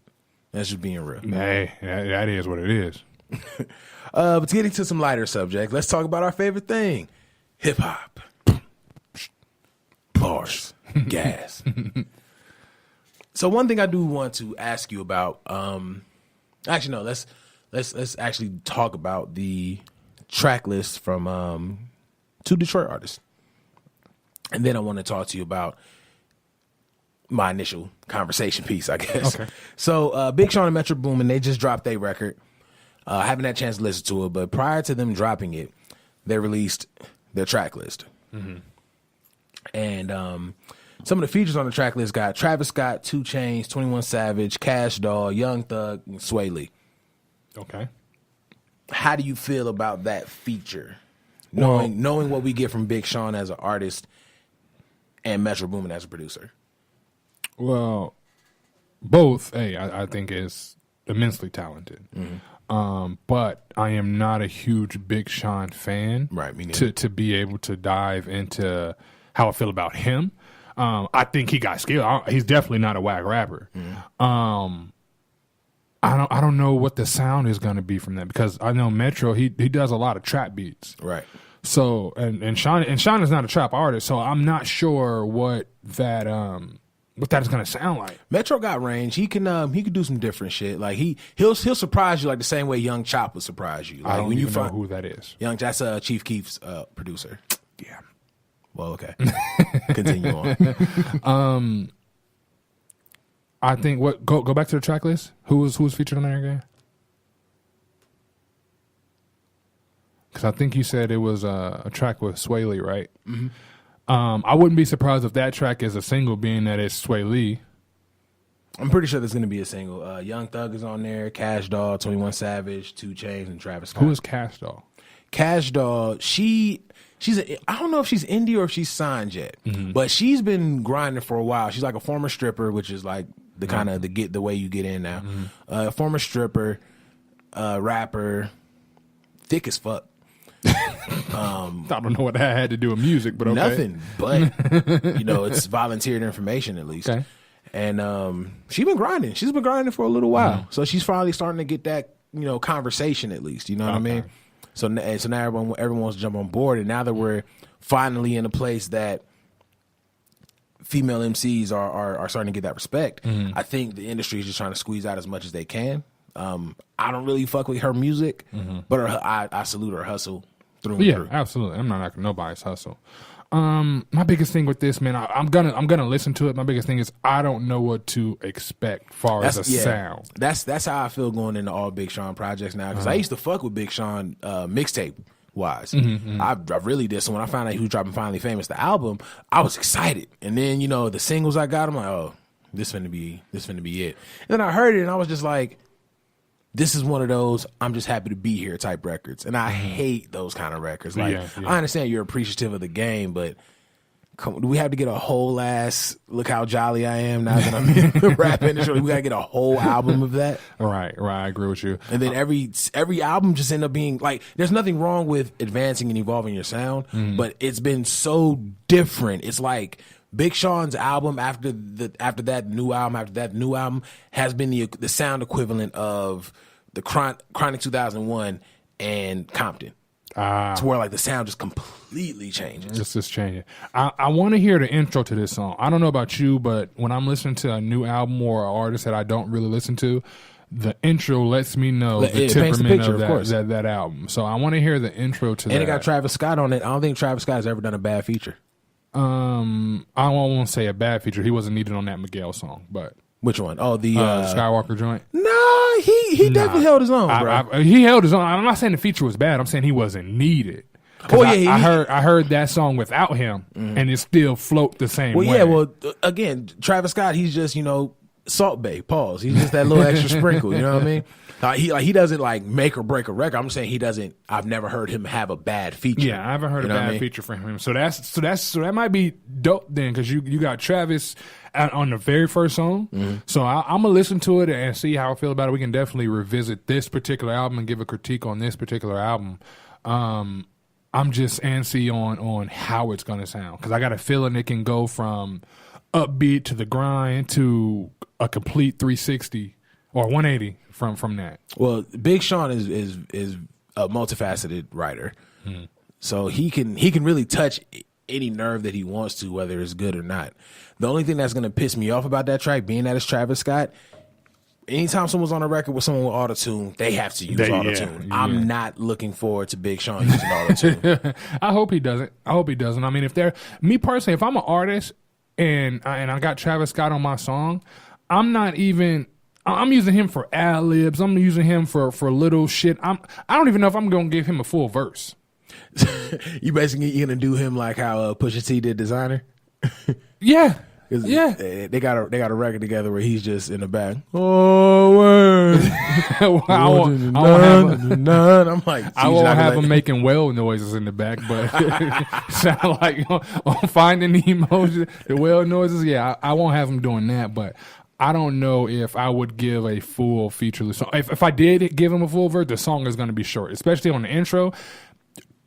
That's just being real. Hey, that is what it is. But to get into some lighter subjects, let's talk about our favorite thing. Hip hop. Bars. Gas. So one thing I do want to ask you about, actually no, let's actually talk about the track list from two Detroit artists. And then I want to talk to you about my initial conversation piece, I guess. Okay. So Big Sean and Metro Boomin, they just dropped their record. I haven't had a chance to listen to it, but prior to them dropping it, they released their track list. Mm-hmm. And some of the features on the track list got Travis Scott, 2 Chainz, 21 Savage, Cash Doll, Young Thug, and Sway Lee. Okay. How do you feel about that feature? Knowing what we get from Big Sean as an artist and Metro Boomin as a producer. Well, both, I think is immensely talented. Mm-hmm. But I am not a huge Big Sean fan. Right, me neither. To be able to dive into how I feel about him. I think he got skill. He's definitely not a whack rapper. Mm-hmm. I don't know what the sound is going to be from that because I know Metro he does a lot of trap beats. Right. So and Sean is not a trap artist, so I'm not sure what that is going to sound like. Metro got range. He can do some different shit. Like he'll surprise you like the same way Young Chop would surprise you. Like I don't even know who that is. That's Chief Keef's producer. Yeah. Well, okay. Continue on. I think go back to the track list. Who was featured on there again? Because I think you said it was a track with Sway Lee, right? Mm-hmm. I wouldn't be surprised if that track is a single, being that it's Sway Lee. I'm pretty sure there's going to be a single. Young Thug is on there, Cash Doll, 21 Savage, 2 Chainz, and Travis Scott. Who is Cash Doll? Cash Doll, I don't know if she's indie or if she's signed yet, but she's been grinding for a while. She's like a former stripper, which is like the kind of the way you get in now. Former stripper, rapper, thick as fuck. I don't know what that had to do with music, but okay. Nothing, but it's volunteered information at least. Okay. And she's been grinding. She's been grinding for a little while, so she's finally starting to get that conversation at least. You know what I mean? So now everyone wants to jump on board, and now that we're finally in a place that female MCs are starting to get that respect, I think the industry is just trying to squeeze out as much as they can. I don't really fuck with her music, but I salute her hustle through and through. Absolutely. I'm not knocking nobody's hustle. My biggest thing with this, man, I'm gonna listen to it. My biggest thing is I don't know what to expect far as a sound. That's how I feel going into all Big Sean projects now, because I used to fuck with Big Sean mixtape wise. I really did. So when I found out he was dropping Finally Famous, the album, I was excited. And then, you know, the singles I got, I'm like, oh, this finna be it. And then I heard it and I was just like, this is one of those I'm just happy to be here type records. And I hate those kind of records. Like, I understand you're appreciative of the game, but do we have to get a whole ass look how jolly I am now that I'm in the rap industry? We gotta get a whole album of that. Right, I agree with you. And then every album just end up being like, there's nothing wrong with advancing and evolving your sound, but it's been so different. It's like Big Sean's album after that new album has been the sound equivalent of the Chronic 2001 and Compton. To where like the sound just completely changes. It's just changing. I want to hear the intro to this song. I don't know about you, but when I'm listening to a new album or an artist that I don't really listen to, the intro lets me know the temperament of that album. So I want to hear the intro to that. And it got Travis Scott on it. I don't think Travis Scott has ever done a bad feature. I won't say a bad feature. He wasn't needed on that Miguel song, but which one? Oh, the Skywalker joint. No, he definitely held his own, bro. He held his own. I'm not saying the feature was bad. I'm saying he wasn't needed. Oh yeah, I heard that song without him, and it still float the same way. Well, yeah. Well, again, Travis Scott, he's just Salt Bae. Pause. He's just that little extra sprinkle. You know what I mean? He doesn't like make or break a record. I'm saying he doesn't. I've never heard him have a bad feature. Yeah, I haven't heard a bad feature from him. So that might be dope then, because you got Travis on the very first song. So I'm gonna listen to it and see how I feel about it. We can definitely revisit this particular album and give a critique on this particular album. I'm just antsy on how it's gonna sound, because I got a feeling it can go from upbeat to the grind to a complete 360 or 180 from that. Well, Big Sean is a multifaceted writer, so he can really touch any nerve that he wants to, whether it's good or not. The only thing that's going to piss me off about that track, being that it's Travis Scott, anytime someone's on a record with someone with autotune, they have to use autotune. I'm not looking forward to Big Sean using autotune. I hope he doesn't. I mean, me personally, if I'm an artist and I got Travis Scott on my song, I'm using him for ad libs. I'm using him for little shit. I don't even know if I'm going to give him a full verse. You basically you're gonna do him like how Pusha T did Designer. Yeah. They got a record together where he's just in the back. Oh, word. I'm like, I won't have him making whale noises in the back, but sound like on Finding Nemo, the whale noises. Yeah, I won't have him doing that, but I don't know if I would give a full featureless song. If I did give him a full verse, the song is going to be short, especially on the intro.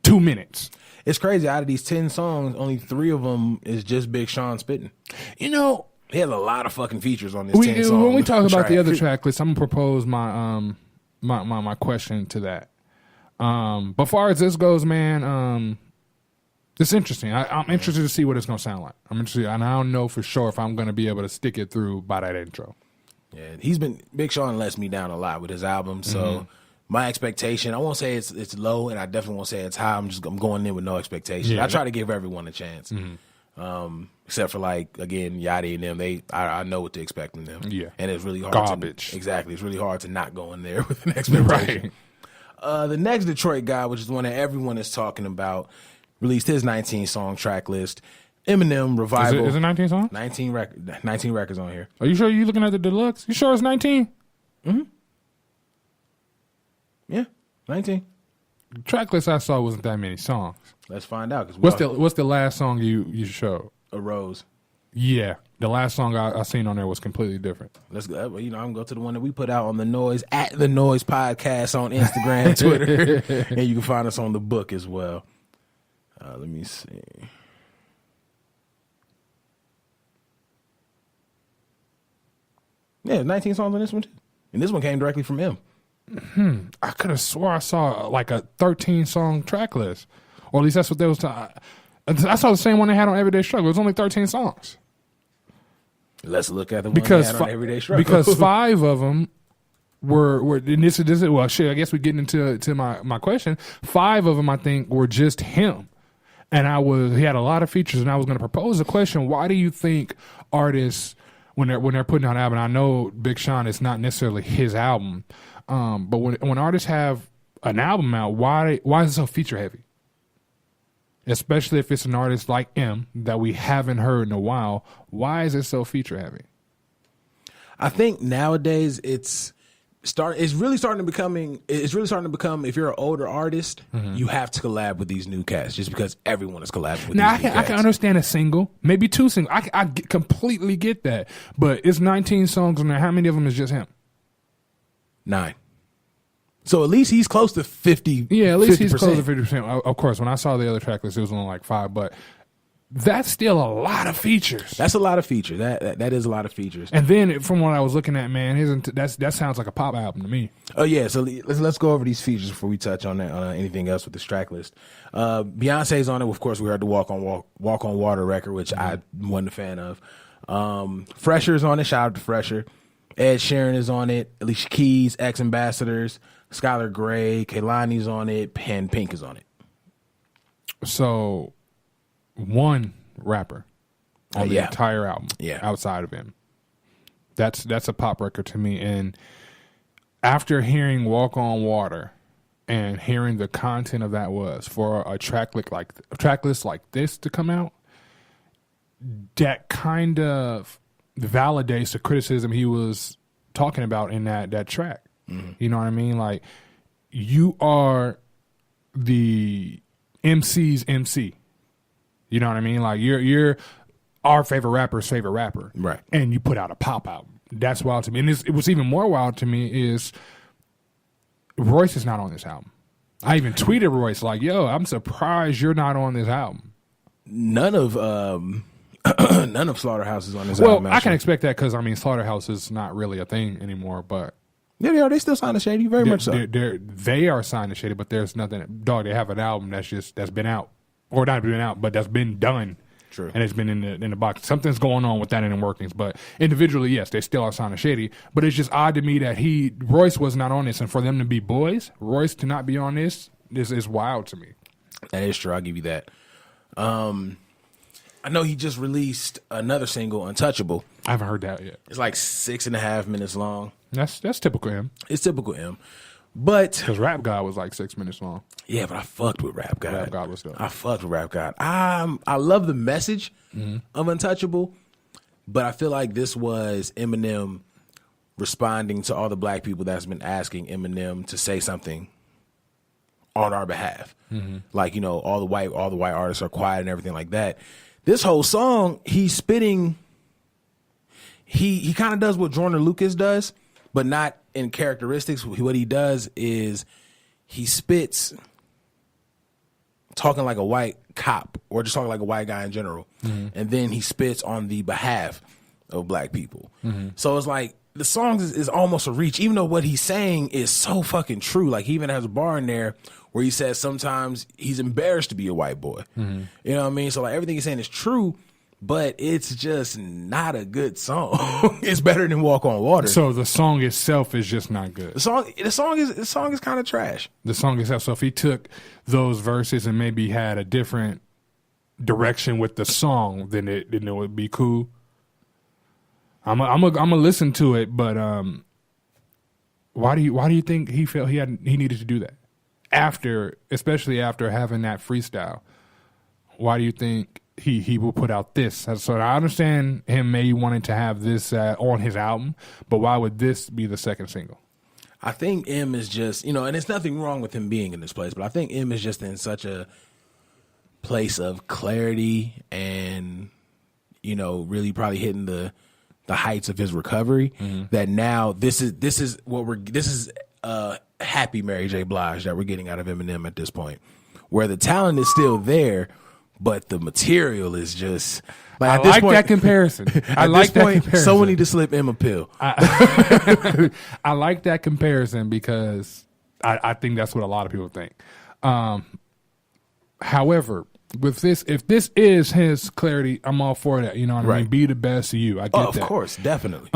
2 minutes. It's crazy. Out of these 10 songs, only 3 of them is just Big Sean spitting. You know, he has a lot of fucking features on this 10 songs. When we talk about the other track list, I'm gonna propose my my question to that. But far as this goes, man, it's interesting. I'm interested to see what it's gonna sound like. I'm interested, and I don't know for sure if I'm gonna be able to stick it through by that intro. Yeah, Big Sean lets me down a lot with his album, so. My expectation, I won't say it's low, and I definitely won't say it's high. I'm going in with no expectation. Yeah. I try to give everyone a chance, except for like again Yachty and them. I know what to expect from them. Yeah, and it's really hard. Garbage. Exactly, it's really hard to not go in there with an expectation. Right. The next Detroit guy, which is the one that everyone is talking about, released his 19-song track list. Eminem Revival. Is it 19 songs? 19 records on here. Are you sure you're looking at the deluxe? You sure it's 19? Mm-hmm. Yeah, 19. The track list I saw wasn't that many songs. Let's find out. What's the last song you showed? A Rose. Yeah, the last song I seen on there was completely different. Let's go. I'm gonna go to the one that we put out on the Noize at the Noize Podcast on Instagram, Twitter, and you can find us on the book as well. Let me see. Yeah, 19 songs on this one too, and this one came directly from him. I could have swore I saw like a 13-song track list, or at least that's what they was. I saw the same one they had on Everyday Struggle. It was only 13 songs. Let's look at the one they had on Everyday Struggle. Because 5 of them were and this is well shit. I guess we're getting into my question. 5 of them I think were just him. And he had a lot of features, and I was going to propose a question. Why do you think artists, when they're putting out an album, I know Big Sean is not necessarily his album, but when artists have an album out, why is it so feature heavy? Especially if it's an artist like M that we haven't heard in a while, why is it so feature heavy? I think nowadays it's really starting to become, if you're an older artist, you have to collab with these new cats just because everyone is collabing with now these new cats. I can understand a single, maybe 2 singles. I completely get that, but it's 19 songs on there. How many of them is just him? 9. So at least he's close to 50. Yeah, at least 50%. he's close to 50%. Of course, when I saw the other track list, it was only like 5, but that's still a lot of features. That's a lot of features. That is a lot of features. And then from what I was looking at, man, that sounds like a pop album to me. Oh yeah, so let's go over these features before we touch on that, on anything else with this track list. Beyonce's on it. Of course, we heard the Walk on Water record, which I wasn't a fan of. Fresher's on it. Shout out to Fresher. Ed Sheeran is on it. Alicia Keys, Ex Ambassadors, Skylar Grey, Kehlani's on it. Pen Pink is on it. So, one rapper on the yeah. entire album, Yeah. outside of him. That's a pop record to me. And after hearing Walk on Water and hearing the content of that was for a track list like this to come out, that kind of validates the criticism he was talking about in that track. Mm-hmm. You know what I mean? Like, you are the MC's MC. You know what I mean? Like, you're our favorite rapper's favorite rapper. Right. And you put out a pop album. That's wild to me. And it was even more wild to me is Royce is not on this album. I even tweeted Royce like, yo, I'm surprised you're not on this album. None of Slaughterhouse is on this album. Well, I can expect that because, I mean, Slaughterhouse is not really a thing anymore, but... Yeah, they are. They still signed to Shady, very much so. They are signed to Shady, but there's nothing... Dog, they have an album that's been out. Or not been out, but that's been done. True. And it's been in the box. Something's going on with that in the workings, but individually, yes, they still are signed to Shady, but it's just odd to me that Royce was not on this, and for them to be boys, Royce to not be on this is wild to me. That is true. I'll give you that. I know he just released another single, Untouchable. I haven't heard that yet. It's like 6.5 minutes long. That's typical him. It's typical him. But because Rap God was like 6 minutes long. Yeah, but I fucked with Rap God. Rap God was dope. I fucked with Rap God. I love the message of Untouchable, but I feel like this was Eminem responding to all the black people that's been asking Eminem to say something on our behalf. Like, you know, all the white artists are quiet and everything like that. This whole song, he's spitting. He kind of does what Jordan Lucas does, but not in characteristics. What he does is he spits talking like a white cop or just talking like a white guy in general. And then he spits on the behalf of black people. So it's like the song is almost a reach, even though what he's saying is so fucking true. Like, he even has a bar in there where he says sometimes he's embarrassed to be a white boy. You know what I mean? So like everything he's saying is true, but it's just not a good song. It's better than Walk on Water. So the song itself is just not good. The song is kind of trash. The song itself. So if he took those verses and maybe had a different direction with the song, then it would be cool. I'm gonna listen to it, but why do you think he felt he needed to do that? Especially after having that freestyle, why do you think he will put out this? So I understand him maybe wanting to have this on his album, but why would this be the second single? I think M is just, you know, and there's nothing wrong with him being in this place, but I think M is just in such a place of clarity and, you know, really probably hitting the heights of his recovery that now this is happy Mary J. Blige that we're getting out of Eminem at this point, where the talent is still there, but the material is just like, at this point, that comparison. I like that comparison. Someone need to slip him a pill. I like that comparison because I think that's what a lot of people think. However, with this, if this is his clarity, I'm all for that. You know what I mean? Be the best of you. I get that. Of course, definitely.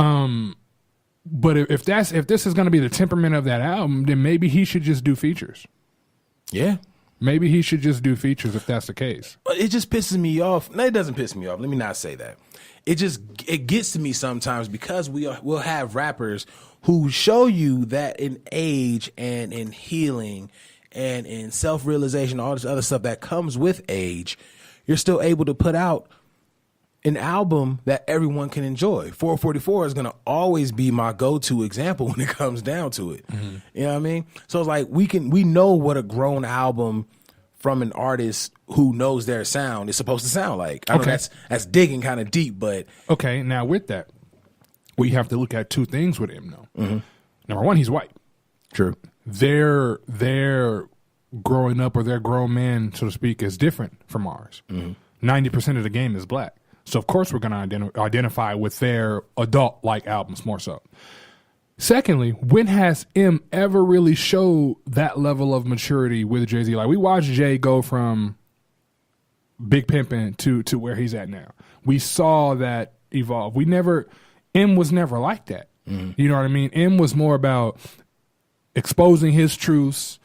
But if this is going to be the temperament of that album, then maybe he should just do features. Yeah. Maybe he should just do features if that's the case. It just pisses me off. No, it doesn't piss me off. Let me not say that. It gets to me sometimes because we'll have rappers who show you that in age and in healing and in self-realization, all this other stuff that comes with age, you're still able to put out an album that everyone can enjoy. 444 is going to always be my go-to example when it comes down to it. Mm-hmm. You know what I mean? So it's like we know what a grown album from an artist who knows their sound is supposed to sound like. I know that's digging kind of deep, but okay. Now with that, we have to look at two things with him though. Mm-hmm. Number one, he's white. True. Their growing up or their grown man, so to speak, is different from ours. 90% of the game is black. So, of course, we're going to identify with their adult-like albums more so. Secondly, when has M ever really showed that level of maturity with Jay-Z? Like, we watched Jay go from Big Pimpin' to where he's at now. We saw that evolve. M was never like that. Mm-hmm. You know what I mean? M was more about exposing his truths,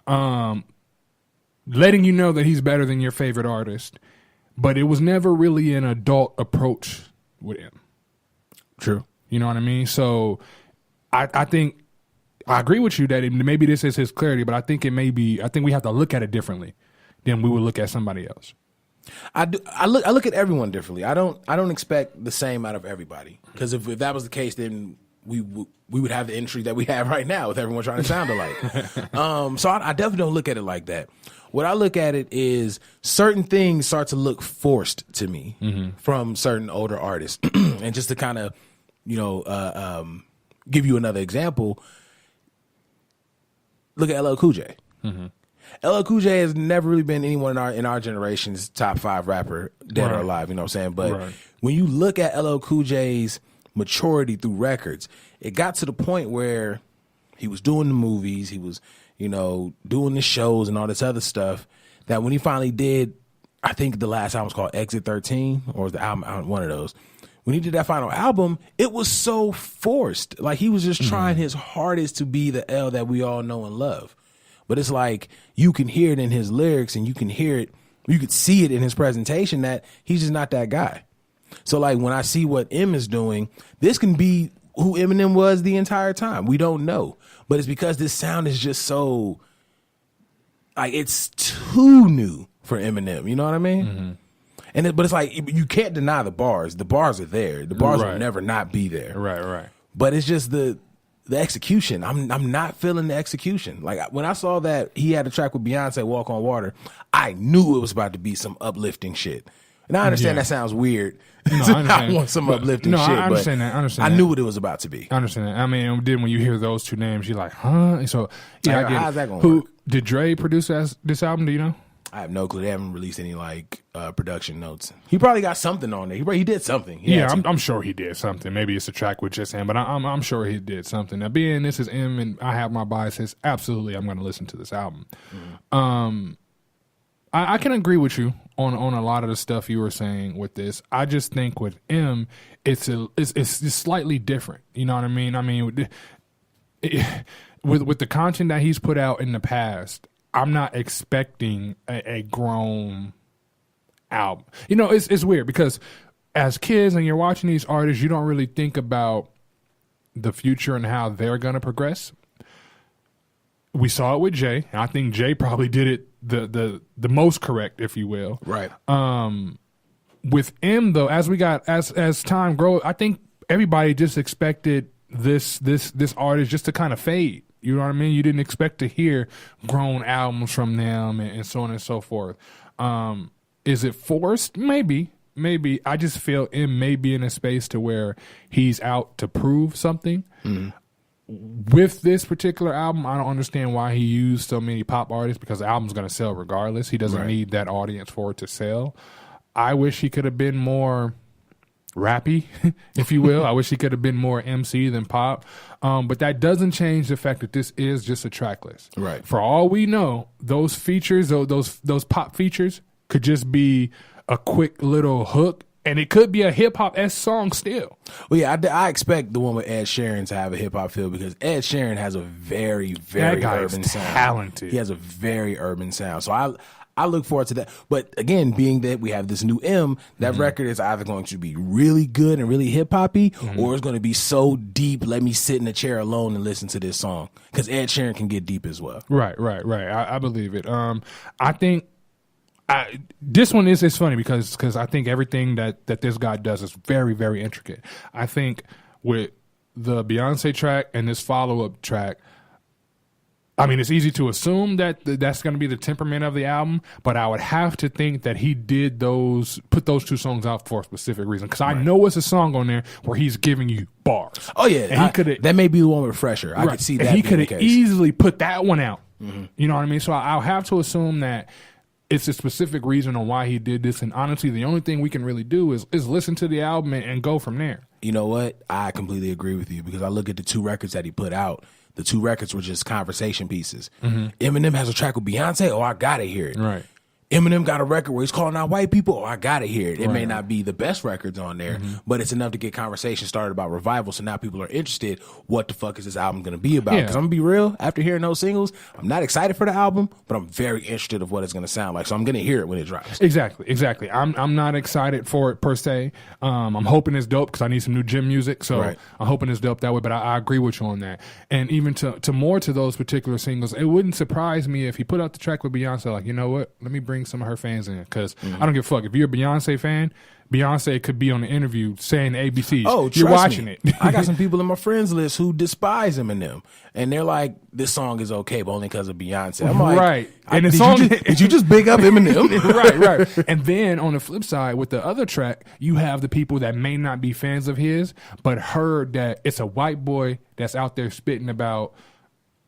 letting you know that he's better than your favorite artist. But it was never really an adult approach with him. True. You know what I mean? So I think I agree with you that maybe this is his clarity, but I think we have to look at it differently than we would look at somebody else. I look at everyone differently. I don't expect the same out of everybody, because if that was the case, then we would have the industry that we have right now with everyone trying to sound alike. So I definitely don't look at it like that. What I look at it is certain things start to look forced to me from certain older artists. And just to kind of, give you another example, look at LL Cool J. Mm-hmm. LL Cool J has never really been anyone in our generation's top 5 rapper, dead or alive, you know what I'm saying? But when you look at LL Cool J's maturity through records, it got to the point where he was doing the movies, he was doing the shows and all this other stuff, that when he finally did, I think the last album was called Exit 13, or was the album, one of those. When he did that final album, it was so forced. Like, he was just trying his hardest to be the L that we all know and love. But it's like, you can hear it in his lyrics, and you can see it in his presentation that he's just not that guy. So, like, when I see what M is doing, this can be who Eminem was the entire time. We don't know. But it's because this sound is just so, like, it's too new for Eminem. You know what I mean? Mm-hmm. But it's like, you can't deny the bars. The bars are there. The bars will never not be there. Right. But it's just the execution. I'm not feeling the execution. Like, when I saw that he had a track with Beyonce, Walk on Water, I knew it was about to be some uplifting shit. And I understand that sounds weird. No, I want some uplifting shit. I understand that. I knew what it was about to be. I understand that. I mean, then when you hear those two names, you're like, huh? And so, yeah, how's that going to work? Did Dre produce this album? Do you know? I have no clue. They haven't released any production notes. He probably got something on there. He did something. I'm sure he did something. Maybe it's a track with just him, but I'm sure he did something. Now, being this is M and I have my biases, absolutely, I'm going to listen to this album. I can agree with you on a lot of the stuff you were saying with this. I just think with M, it's slightly different. You know what I mean? I mean, with the content that he's put out in the past, I'm not expecting a grown album. It's weird because as kids and you're watching these artists, you don't really think about the future and how they're going to progress. We saw it with Jay. I think Jay probably did it the most correct, if you will. Right. With M though, as time grows, I think everybody just expected this artist just to kind of fade. You know what I mean? You didn't expect to hear grown albums from them and so on and so forth. Is it forced? Maybe. I just feel M may be in a space to where he's out to prove something. Mm-hmm. With this particular album, I don't understand why he used so many pop artists, because the album's going to sell regardless. He doesn't need that audience for it to sell. I wish he could have been more rappy, if you will. I wish he could have been more MC than pop. But that doesn't change the fact that this is just a track list. Right. For all we know, those features, those pop features, could just be a quick little hook And it could be a hip hop S song still. Well, yeah, I expect the one with Ed Sheeran to have a hip hop feel because Ed Sheeran has a very, very That guy urban is sound. talented. He has a very urban sound. So I look forward to that. But again, being that we have this new M, that record is either going to be really good and really hip hoppy, or it's going to be so deep. Let me sit in a chair alone and listen to this song because Ed Sheeran can get deep as well. Right. I believe it. I think this one is funny because I think everything that this guy does is very, very intricate. I think with the Beyonce track and this follow-up track, I mean, it's easy to assume that that's going to be the temperament of the album, but I would have to think that he put those two songs out for a specific reason. Because I know it's a song on there where he's giving you bars. Oh yeah, and that may be the one with Fresher. I could see that. And he could have easily put that one out. Mm-hmm. You know what I mean? So I'll have to assume that it's a specific reason on why he did this. And honestly, the only thing we can really do is listen to the album and go from there. You know what? I completely agree with you because I look at the two records that he put out. The two records were just conversation pieces. Eminem has a track with Beyonce. Oh, I gotta hear it. Right. Eminem got a record where he's calling out white people. Oh, I gotta hear it. It may not be the best records on there, but it's enough to get conversation started about revival. So now people are interested. What the fuck is this album gonna be about? Because I'm gonna be real. After hearing those singles, I'm not excited for the album, but I'm very interested of what it's gonna sound like. So I'm gonna hear it when it drops. Exactly. I'm not excited for it per se. I'm hoping it's dope because I need some new gym music. So I'm hoping it's dope that way. But I agree with you on that. And even to more to those particular singles, it wouldn't surprise me if he put out the track with Beyonce. Like, you know what? Let me bring some of her fans in because I don't give a fuck. If you're a Beyonce fan, Beyonce could be on the interview saying ABCs. Oh, you're watching it. I got some people in my friends list who despise Eminem, and they're like, "This song is okay, but only because of Beyonce." I'm like, right. And the did song, did you just big up Eminem? right. And then on the flip side, with the other track, you have the people that may not be fans of his, but heard that it's a white boy that's out there spitting about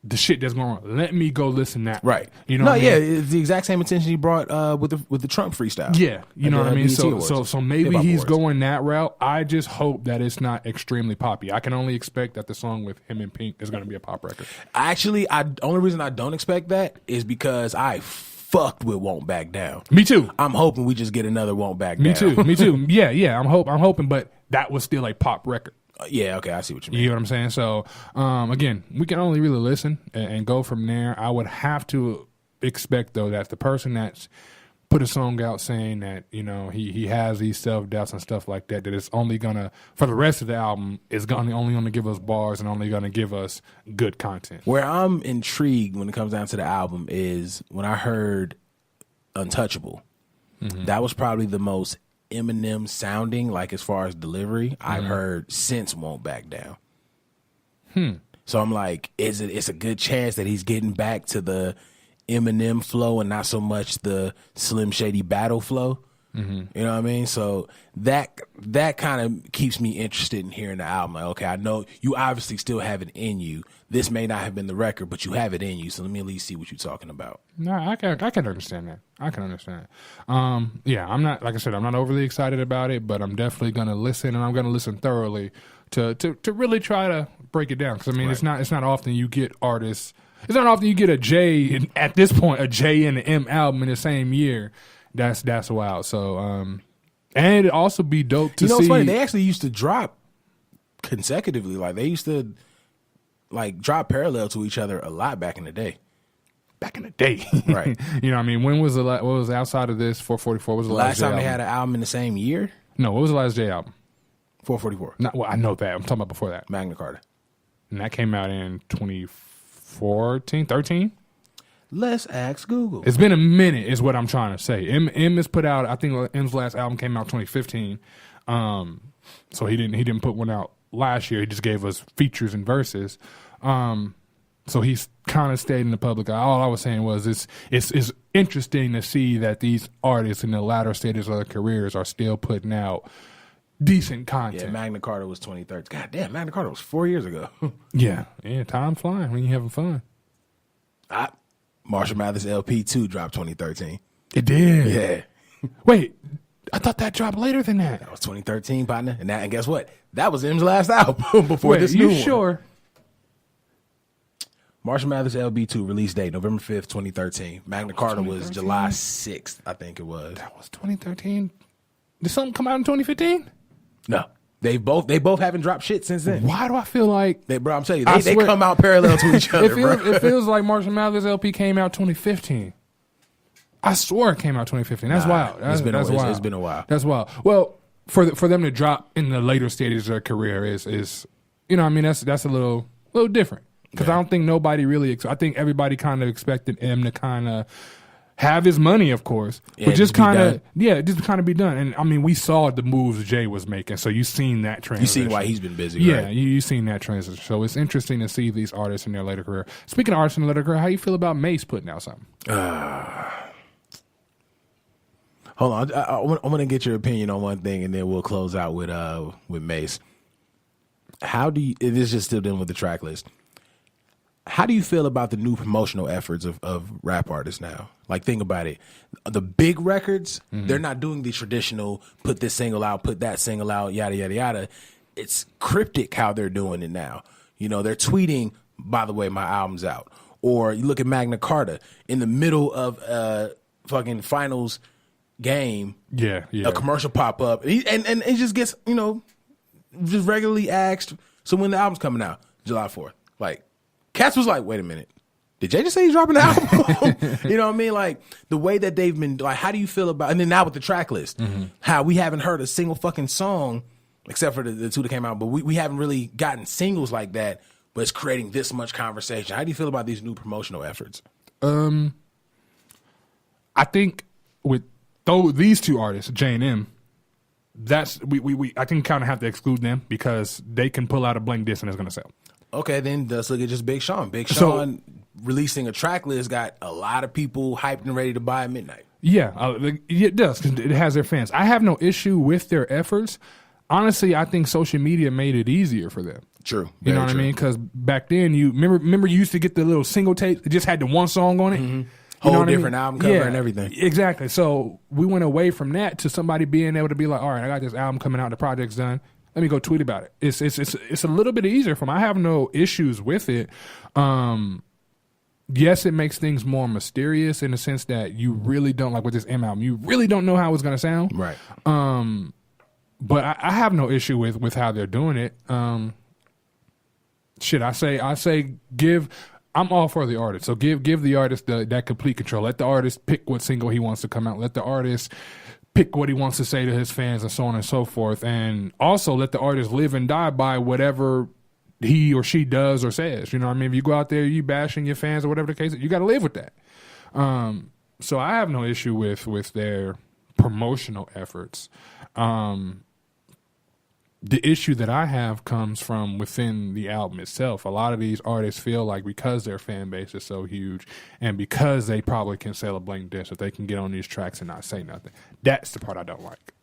the shit that's going on. Let me go listen to that. Right. You know what I mean? Yeah, it's the exact same attention he brought with the Trump freestyle. Yeah. You know what I mean? So maybe Hip-hop he's awards. going that route. I just hope that it's not extremely poppy. I can only expect that the song with him and Pink is going to be a pop record. Actually, only reason I don't expect that is because I fucked with Won't Back Down. Me too. I'm hoping we just get another Won't Back Down. Me too. Yeah. I'm hoping, but that was still a pop record. Yeah, okay, I see what you mean. You know what I'm saying? So, again, we can only really listen and go from there. I would have to expect, though, that the person that's put a song out saying that, you know, he has these self-doubts and stuff like that, that it's only going to, for the rest of the album, is only going to give us bars and only going to give us good content. Where I'm intrigued when it comes down to the album is when I heard Untouchable. That was probably the most Eminem sounding, like as far as delivery, I've heard since Won't Back Down. So I'm like, it's a good chance that he's getting back to the Eminem flow and not so much the Slim Shady battle flow. You know what I mean? So that kind of keeps me interested in hearing the album. Like, okay, I know you obviously still have it in you. This may not have been the record, but you have it in you. So let me at least see what you're talking about. No, I can understand that. I can understand. Yeah, I'm not, like I said, I'm not overly excited about it, but I'm definitely going to listen, and I'm going to listen thoroughly to really try to break it down. Because I mean, it's not often you get artists. It's not often you get a J at this point, a J and an M album in the same year. That's wild. So, and it'd also be dope to see. It's funny. They actually used to drop consecutively. Like they used to like drop parallel to each other a lot back in the day. Back in the day, Right? You know, what I mean, when was what was outside of this? 444 was the Last time J they album? had an album in the same year. No, what was the last J album? 444. Not, well, I know that. I'm talking about before that. Magna Carta. And that came out in 2014, 13. Let's ask Google. It's been a minute, is what I'm trying to say. M has put out. I think M's last album came out 2015. So he didn't put one out last year. He just gave us features and verses. So he's kind of stayed in the public eye. All I was saying was it's interesting to see that these artists in the latter stages of their careers are still putting out decent content. Yeah, Magna Carta was 2013. God damn, Magna Carta was 4 years ago. Yeah, time flying when you're having fun. Marshall Mathers LP 2 dropped 2013. It did. Yeah. Wait, I thought that dropped later than that. That was 2013, partner. And guess what? That was M's last album before this new one. You sure? Marshall Mathers LB2 release date November 5th, 2013. Magna Carta was July 6th, I think it was. That was 2013. Did something come out in 2015? No. They both haven't dropped shit since then. Why do I feel like Bro, I'm telling you, they come out parallel to each other, it feels like Marshall Mathers LP came out 2015. I swear it came out 2015. That's wild. That's wild. It's been a while. That's wild. Well, for them to drop in the later stages of their career is you know what I mean, that's a little different. Because I don't think nobody really I think everybody kind of expected M to kind of have his money, of course, but just kind of be done. And I mean, we saw the moves Jay was making, so you've seen that transition. You seen why he's been busy, yeah, right? you've seen that transition. So it's interesting to see these artists in their later career. Speaking of artists in their later career, how you feel about Mace putting out something? Hold on, I'm gonna get your opinion on one thing, and then we'll close out with Mace. How do you? It is just still dealing with the track list. How do you feel about the new promotional efforts of rap artists now? Like, think about it. The big records, they're not doing the traditional put this single out, put that single out, yada, yada, yada. It's cryptic how they're doing it now. You know, they're tweeting, by the way, my album's out. Or you look at Magna Carta, in the middle of fucking finals game, a commercial pop up. And it just gets, you know, just regularly asked, so when the album's coming out? July 4th. Like, Cats was like, wait a minute. Did Jay just say he's dropping the album? You know what I mean? Like, the way that they've been, like, how do you feel about, and then now with the track list, how we haven't heard a single fucking song, except for the two that came out, but we haven't really gotten singles like that, but it's creating this much conversation. How do you feel about these new promotional efforts? I think with these two artists, Jay and M, that's, I think kind of have to exclude them because they can pull out a blank disc and it's going to sell. Okay, then let's look at just Big Sean. Big Sean releasing a track list got a lot of people hyped and ready to buy at midnight. Yeah, it does because it has their fans. I have no issue with their efforts. Honestly, I think social media made it easier for them. True. You know what I mean? Because back then, you remember you used to get the little single tape. It just had the one song on it. Mm-hmm. Whole different album cover and everything. Exactly. So we went away from that to somebody being able to be like, all right, I got this album coming out. The project's done. Let me go tweet about it. It's a little bit easier for me. I have no issues with it. Yes, it makes things more mysterious in the sense that you really don't, like with this M album, you really don't know how it's going to sound. Right. But I have no issue with how they're doing it. I say I'm all for the artist. So give the artist that complete control. Let the artist pick what single he wants to come out. Let the artist pick what he wants to say to his fans and so on and so forth. And also let the artist live and die by whatever he or she does or says. You know what I mean? If you go out there, you bashing your fans or whatever the case is, you got to live with that. So I have no issue with their promotional efforts. The issue that I have comes from within the album itself. A lot of these artists feel like because their fan base is so huge and because they probably can sell a blank disc, that they can get on these tracks and not say nothing. That's the part I don't like.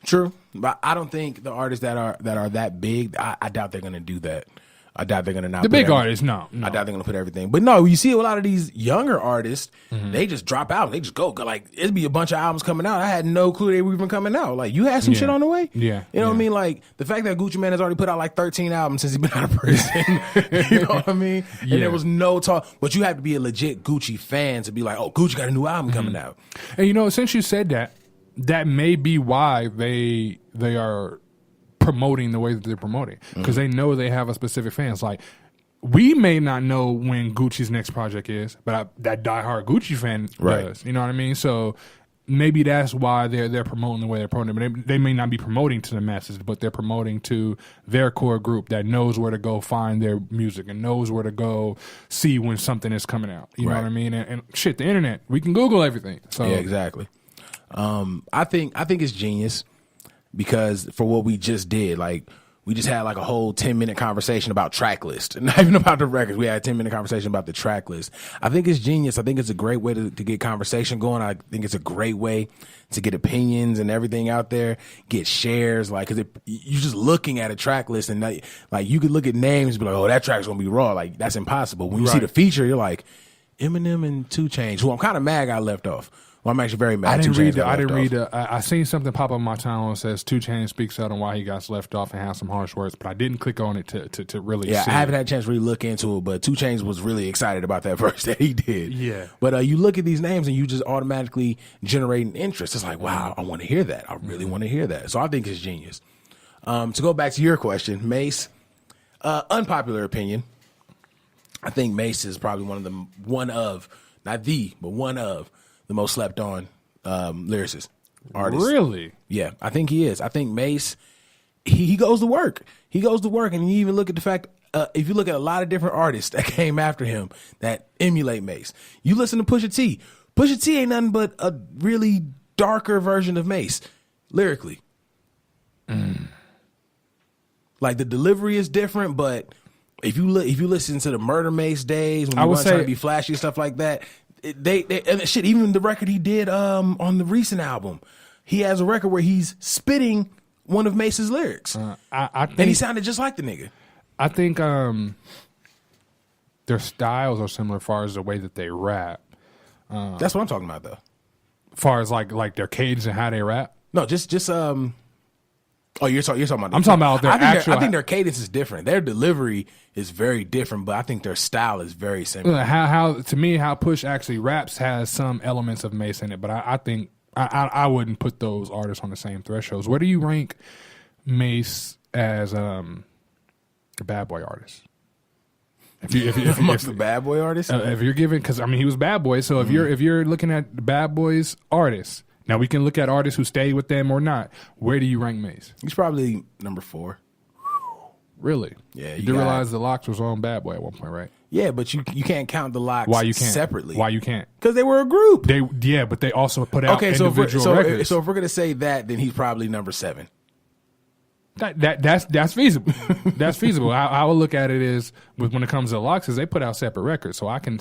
True, but I don't think the artists that are that big, I doubt they're going to do that. I doubt they're going to not. The big artists, no. I doubt they're going to put everything. But no, you see a lot of these younger artists, they just drop out. They just go. Like, it'd be a bunch of albums coming out. I had no clue they were even coming out. Like, you had some shit on the way? Yeah. You know what I mean? Like, the fact that Gucci Mane has already put out like 13 albums since he's been out of prison. You know what I mean? And there was no talk. But you have to be a legit Gucci fan to be like, oh, Gucci got a new album coming out. And, you know, since you said that, that may be why they are promoting the way that they're promoting. Because they know they have a specific fans. Like, we may not know when Gucci's next project is, but that diehard Gucci fan does. You know what I mean? So maybe that's why they're promoting the way they're promoting. But they may not be promoting to the masses, but they're promoting to their core group that knows where to go find their music and knows where to go see when something is coming out. You know what I mean? And shit, the internet, we can Google everything. So yeah, exactly. I think it's genius because for what we just did, like, we just had like a whole 10-minute conversation about track list. Not even about the records. We had a 10-minute conversation about the track list. I think it's genius. I think it's a great way to get conversation going. I think it's a great way to get opinions and everything out there, get shares. Like, cause you're just looking at a track list and like you could look at names and be like, oh, that track's going to be raw. Like, that's impossible. When you see the feature, you're like, Eminem and 2 Chainz, who I'm kind of mad got left off. Well, I'm actually very mad. I didn't 2 read Chainz the. got I didn't left read off. the. I seen something pop up on my timeline that says 2 Chainz speaks out on why he got left off and has some harsh words, but I didn't click on it to really. Yeah, see I haven't it. had a chance to really look into it, but 2 Chainz was really excited about that verse that he did. Yeah. But you look at these names and you just automatically generate an interest. It's like, wow, I want to hear that. I really want to hear that. So I think it's genius. To go back to your question, Mace, unpopular opinion. I think Mace is probably one of the most slept on lyricists, artists. Really? Yeah, I think he is. I think Mace, he goes to work. He goes to work, and you even look at the fact, if you look at a lot of different artists that came after him that emulate Mace, you listen to Pusha T. Pusha T ain't nothing but a really darker version of Mace, lyrically. Like the delivery is different, but if you listen to the Murder Mace days when he was trying to be flashy and stuff like that, they and shit. Even the record he did on the recent album, he has a record where he's spitting one of Mace's lyrics, I think, and he sounded just like the nigga. I think their styles are similar as far as the way that they rap. That's what I'm talking about, though. As far as like their cadence and how they rap. No, just Oh, you're talking about. I'm talking about their actual. I think their cadence is different. Their delivery is very different, but I think their style is very similar. How to me, how Push actually raps has some elements of Mace in it, but I think I wouldn't put those artists on the same thresholds. Where do you rank Mace as a bad boy artist? If Amongst the bad boy artists, if you're giving, because I mean he was bad boy, so if you're looking at the bad boys artists. Now, we can look at artists who stay with them or not. Where do you rank Mace? He's probably number 4. Really? Yeah. You do realize the Lox was on Bad Boy at one point, right? Yeah, but you can't count the Lox separately. Why you can't? Because they were a group. But they also put out individual records. So if we're going to say that, then he's probably number 7. That's feasible. That's feasible. I would look at it is when it comes to the Lox, is they put out separate records. So I can...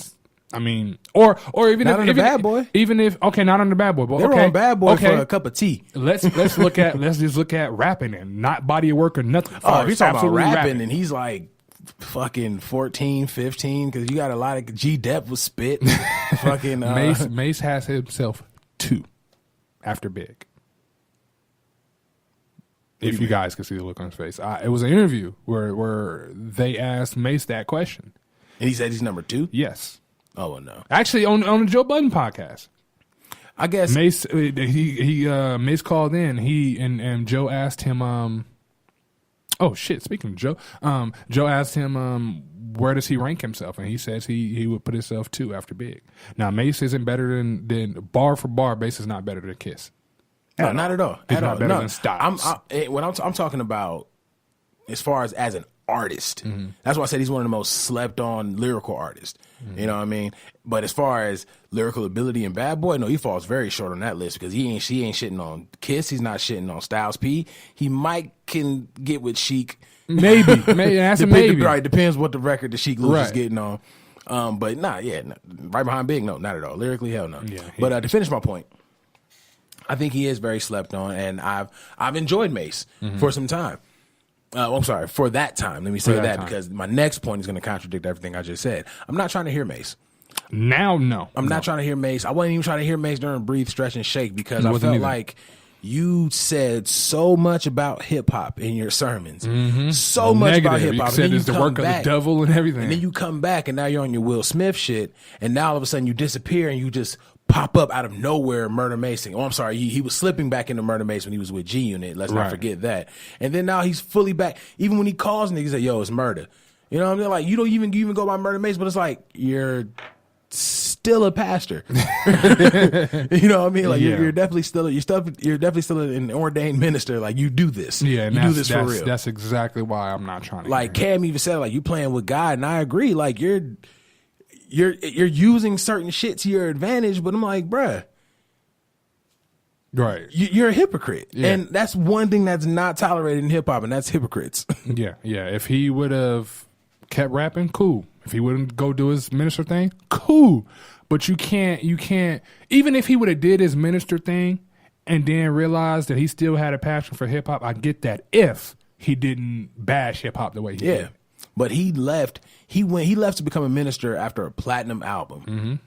I mean, or even not if, on the Bad Boy. Even if not on the Bad Boy, but they were on Bad Boy for a cup of tea. Let's just look at rapping and not body of work or nothing. Oh, if you're talking about rapping, and he's like fucking 14, 15, because you got a lot of G-Dep with spit. Fucking Mace has himself 2 after Big. If you guys can see the look on his face, it was an interview where they asked Mace that question, and he said he's number 2. Yes. Oh well, no. Actually, on the Joe Budden podcast, I guess Mace Mace called in. He and Joe asked him. Oh shit! Speaking of Joe, Joe asked him where does he rank himself, and he says he would put himself 2 after Big. Now Mace isn't better than bar for bar. Mace is not better than Kiss. No, not at all. He's not better than Styles. I'm talking about as far as an artist. That's why I said he's one of the most slept on lyrical artists. You know what I mean? But as far as lyrical ability and Bad Boy, no, he falls very short on that list because she ain't shitting on Kiss. He's not shitting on Styles P. He might can get with Sheik. Maybe that's a maybe. Right, depends what the record the Sheik Luch is getting on. But right behind Big, no, not at all. Lyrically, hell no. Yeah, but to finish my point, I think he is very slept on, and I've enjoyed Mace for some time. I'm sorry, for that time. Let me say that because my next point is going to contradict everything I just said. I'm not trying to hear Mace. Now, no. I'm not trying to hear Mace. I wasn't even trying to hear Mace during Breathe, Stretch, and Shake because I felt like you said so much about hip-hop in your sermons. So much about hip-hop. You said it's the work of the devil and everything. And then you come back and now you're on your Will Smith shit and now all of a sudden you disappear and you just pop up out of nowhere Murder Mason. Oh, I'm sorry. He was slipping back into Murder Mason when he was with G Unit. Let's not forget that. And then now he's fully back. Even when he calls niggas, like, yo, it's murder. You know what I mean? Like, you don't even go by Murder Mason, but it's like, you're still a pastor. You know what I mean? Like, you're definitely still an ordained minister. Like, you do this. Yeah, and you do this for real. That's exactly why I'm not trying to. Like, Cam even said, like, you playing with God, and I agree. Like, you're using certain shit to your advantage, but I'm like, bruh. Right. You're a hypocrite. Yeah. And that's one thing that's not tolerated in hip hop, and that's hypocrites. Yeah. If he would have kept rapping, cool. If he wouldn't go do his minister thing, cool. But you can't, even if he would have did his minister thing and then realized that he still had a passion for hip hop, I get that if he didn't bash hip hop the way he did. But he left to become a minister after a platinum album.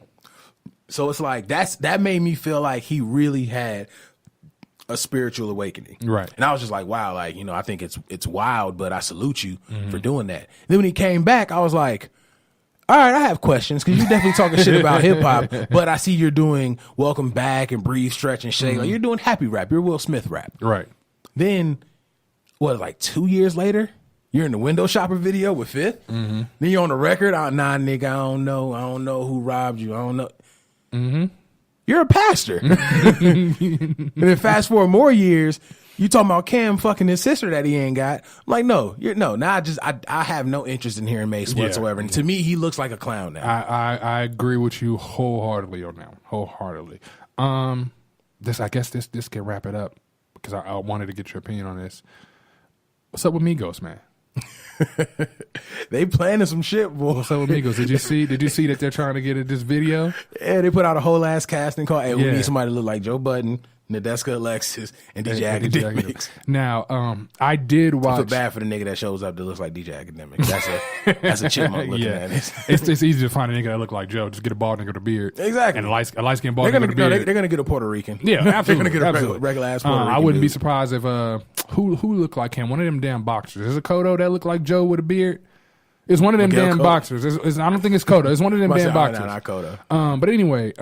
So it's like that made me feel like he really had a spiritual awakening. Right. And I was just like, wow, like, I think it's wild, but I salute you for doing that. Then when he came back, I was like, all right, I have questions because you're definitely talking shit about hip hop, but I see you're doing Welcome Back and Breathe, Stretch, and Shake. Like, you're doing happy rap. You're Will Smith rap. Right. Then, like 2 years later, you're in the window shopper video with Fifth. Then you're on the record. Nah, nigga, I don't know who robbed you. I don't know. You're a pastor. And then fast forward more years, you talking about Cam fucking his sister that he ain't got. I'm like, no. Now I have no interest in hearing Mace whatsoever. And to me, he looks like a clown now. I agree with you wholeheartedly on that. Wholeheartedly. I guess this can wrap it up because I wanted to get your opinion on this. What's up with Migos, man? They planning some shit, boy. What's up with Migos? Did you see that they're trying to get at this video? Yeah, they put out a whole ass casting call. Hey, we need somebody to look like Joe Budden, Nadeska Alexis, and DJ Academics. Now, I did watch. I feel bad for the nigga that shows up that looks like DJ Academics. That's a chipmunk looking at it. It's easy to find a nigga that look like Joe. Just get a bald nigga with a beard. Exactly. And a light skinned bald nigga with a beard. They're gonna get a Puerto Rican. Yeah, absolutely. They're gonna get a regular ass Puerto Rican. I wouldn't dude. be surprised if who looked like him. One of them damn boxers. Is it Kodo that looked like Joe with a beard? It's one of them damn boxers. I don't think it's Kodo. It's one of them damn boxers. No, not Kodo. But anyway,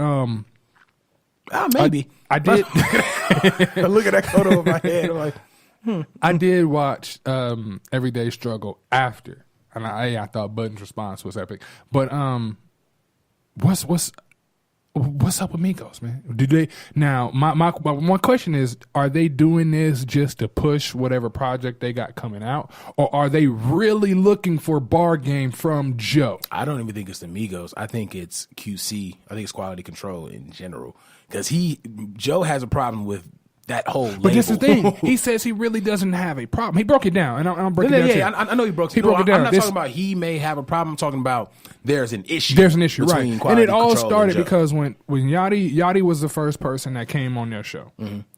maybe I did. I look at that Kodo in my head. I'm like, I did watch Everyday Struggle after, and I thought Budden's response was epic. But what's up with Migos, man? Do they now? My one question is: are they doing this just to push whatever project they got coming out, or are they really looking for bar game from Joe? I don't even think it's the Migos. I think it's QC. I think it's quality control in general because Joe has a problem with that whole label. But that's the thing. He says he really doesn't have a problem. He broke it down, and I'm breaking it down. Yeah, I know he broke it down. I'm not talking about he may have a problem. I'm talking about there's an issue. There's an issue, right? And it all started and because when Yachty was the first person that came on their show.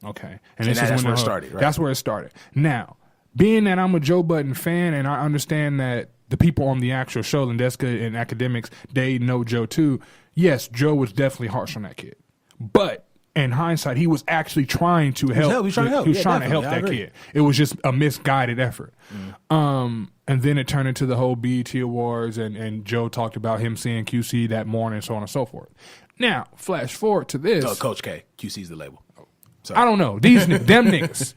Okay, and that's where it started. Right? That's where it started. Now, being that I'm a Joe Budden fan, and I understand that the people on the actual show, Landeska and Academics, they know Joe too. Yes, Joe was definitely harsh on that kid, but in hindsight, he was actually trying to help. He was trying to help that kid. It was just a misguided effort. And then it turned into the whole BET Awards, and Joe talked about him seeing QC that morning, so on and so forth. Now, flash forward to this. Oh, Coach K. QC's the label. Sorry. I don't know. These them niggas.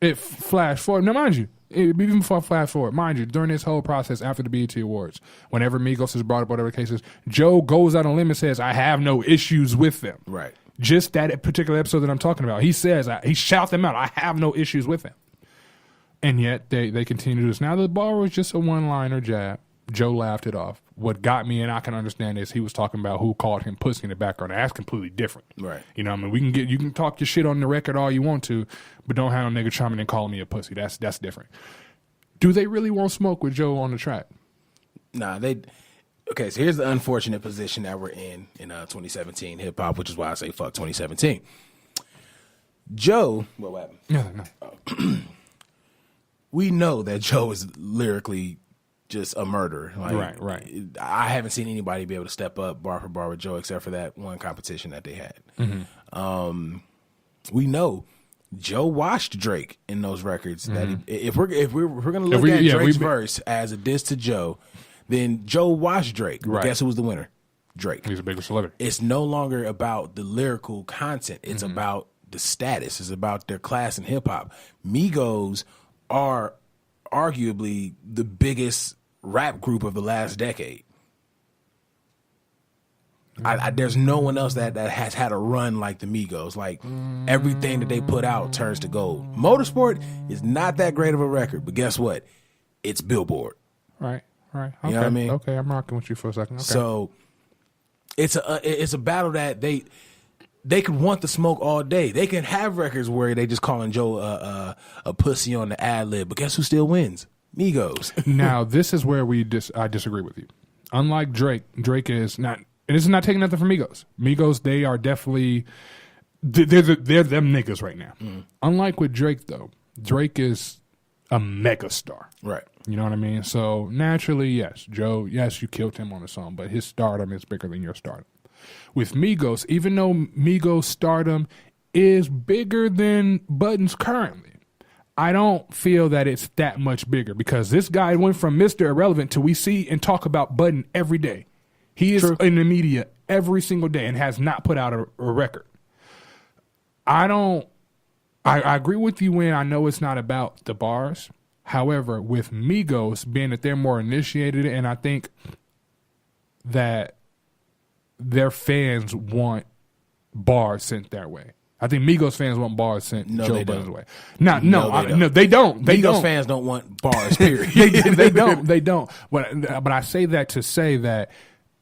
It flash forward. Now, mind you, even before flash forward, mind you, during this whole process after the BET Awards, whenever Migos is brought up, whatever the case is, Joe goes out on a limb and says, I have no issues with them. Right. Just that particular episode that I'm talking about. He says, he shouts them out, I have no issues with them. And yet they continue to do this. Now the bar was just a one-liner jab. Joe laughed it off. What got me, and I can understand, is he was talking about who called him pussy in the background. That's completely different. Right. You know what I mean? You can talk your shit on the record all you want to, but don't have no nigga chiming and calling me a pussy. That's different. Do they really want smoke with Joe on the track? Nah, okay, so here's the unfortunate position that we're in 2017 hip hop, which is why I say fuck 2017. Joe, what happened? No. We know that Joe is lyrically just a murderer. Like, right. I haven't seen anybody be able to step up bar for bar with Joe except for that one competition that they had. We know Joe washed Drake in those records. That if we're gonna look at Drake's verse as a diss to Joe, then Joe washed Drake. Right. Guess who was the winner? Drake. He's a bigger celebrity. It's no longer about the lyrical content. It's about the status. It's about their class in hip hop. Migos are arguably the biggest rap group of the last decade. There's no one else that has had a run like the Migos. Like, everything that they put out turns to gold. Motorsport is not that great of a record, but guess what? It's Billboard. Right. Okay. You know what I mean? Okay, I'm rocking with you for a second. Okay. So it's a battle that they could want the smoke all day. They can have records where they just calling Joe a pussy on the ad lib, but guess who still wins? Migos. Now, this is where I disagree with you. Unlike Drake is not. And this is not taking nothing from Migos. Migos, they are definitely they're them niggas right now. Unlike with Drake, though, Drake is a megastar. Right. You know what I mean? So naturally, yes, Joe, yes, you killed him on the song, but his stardom is bigger than your stardom. With Migos, even though Migos' stardom is bigger than Budden's currently, I don't feel that it's that much bigger because this guy went from Mr. Irrelevant to we see and talk about Budden every day. He is in the media every single day and has not put out a record. I agree with you when I know it's not about the bars. However, with Migos, being that they're more initiated, and I think that their fans want bars sent their way. I think Migos fans want bars sent Joe Budden's way. No, they don't. Migos fans don't want bars, period. They don't. But I say that to say that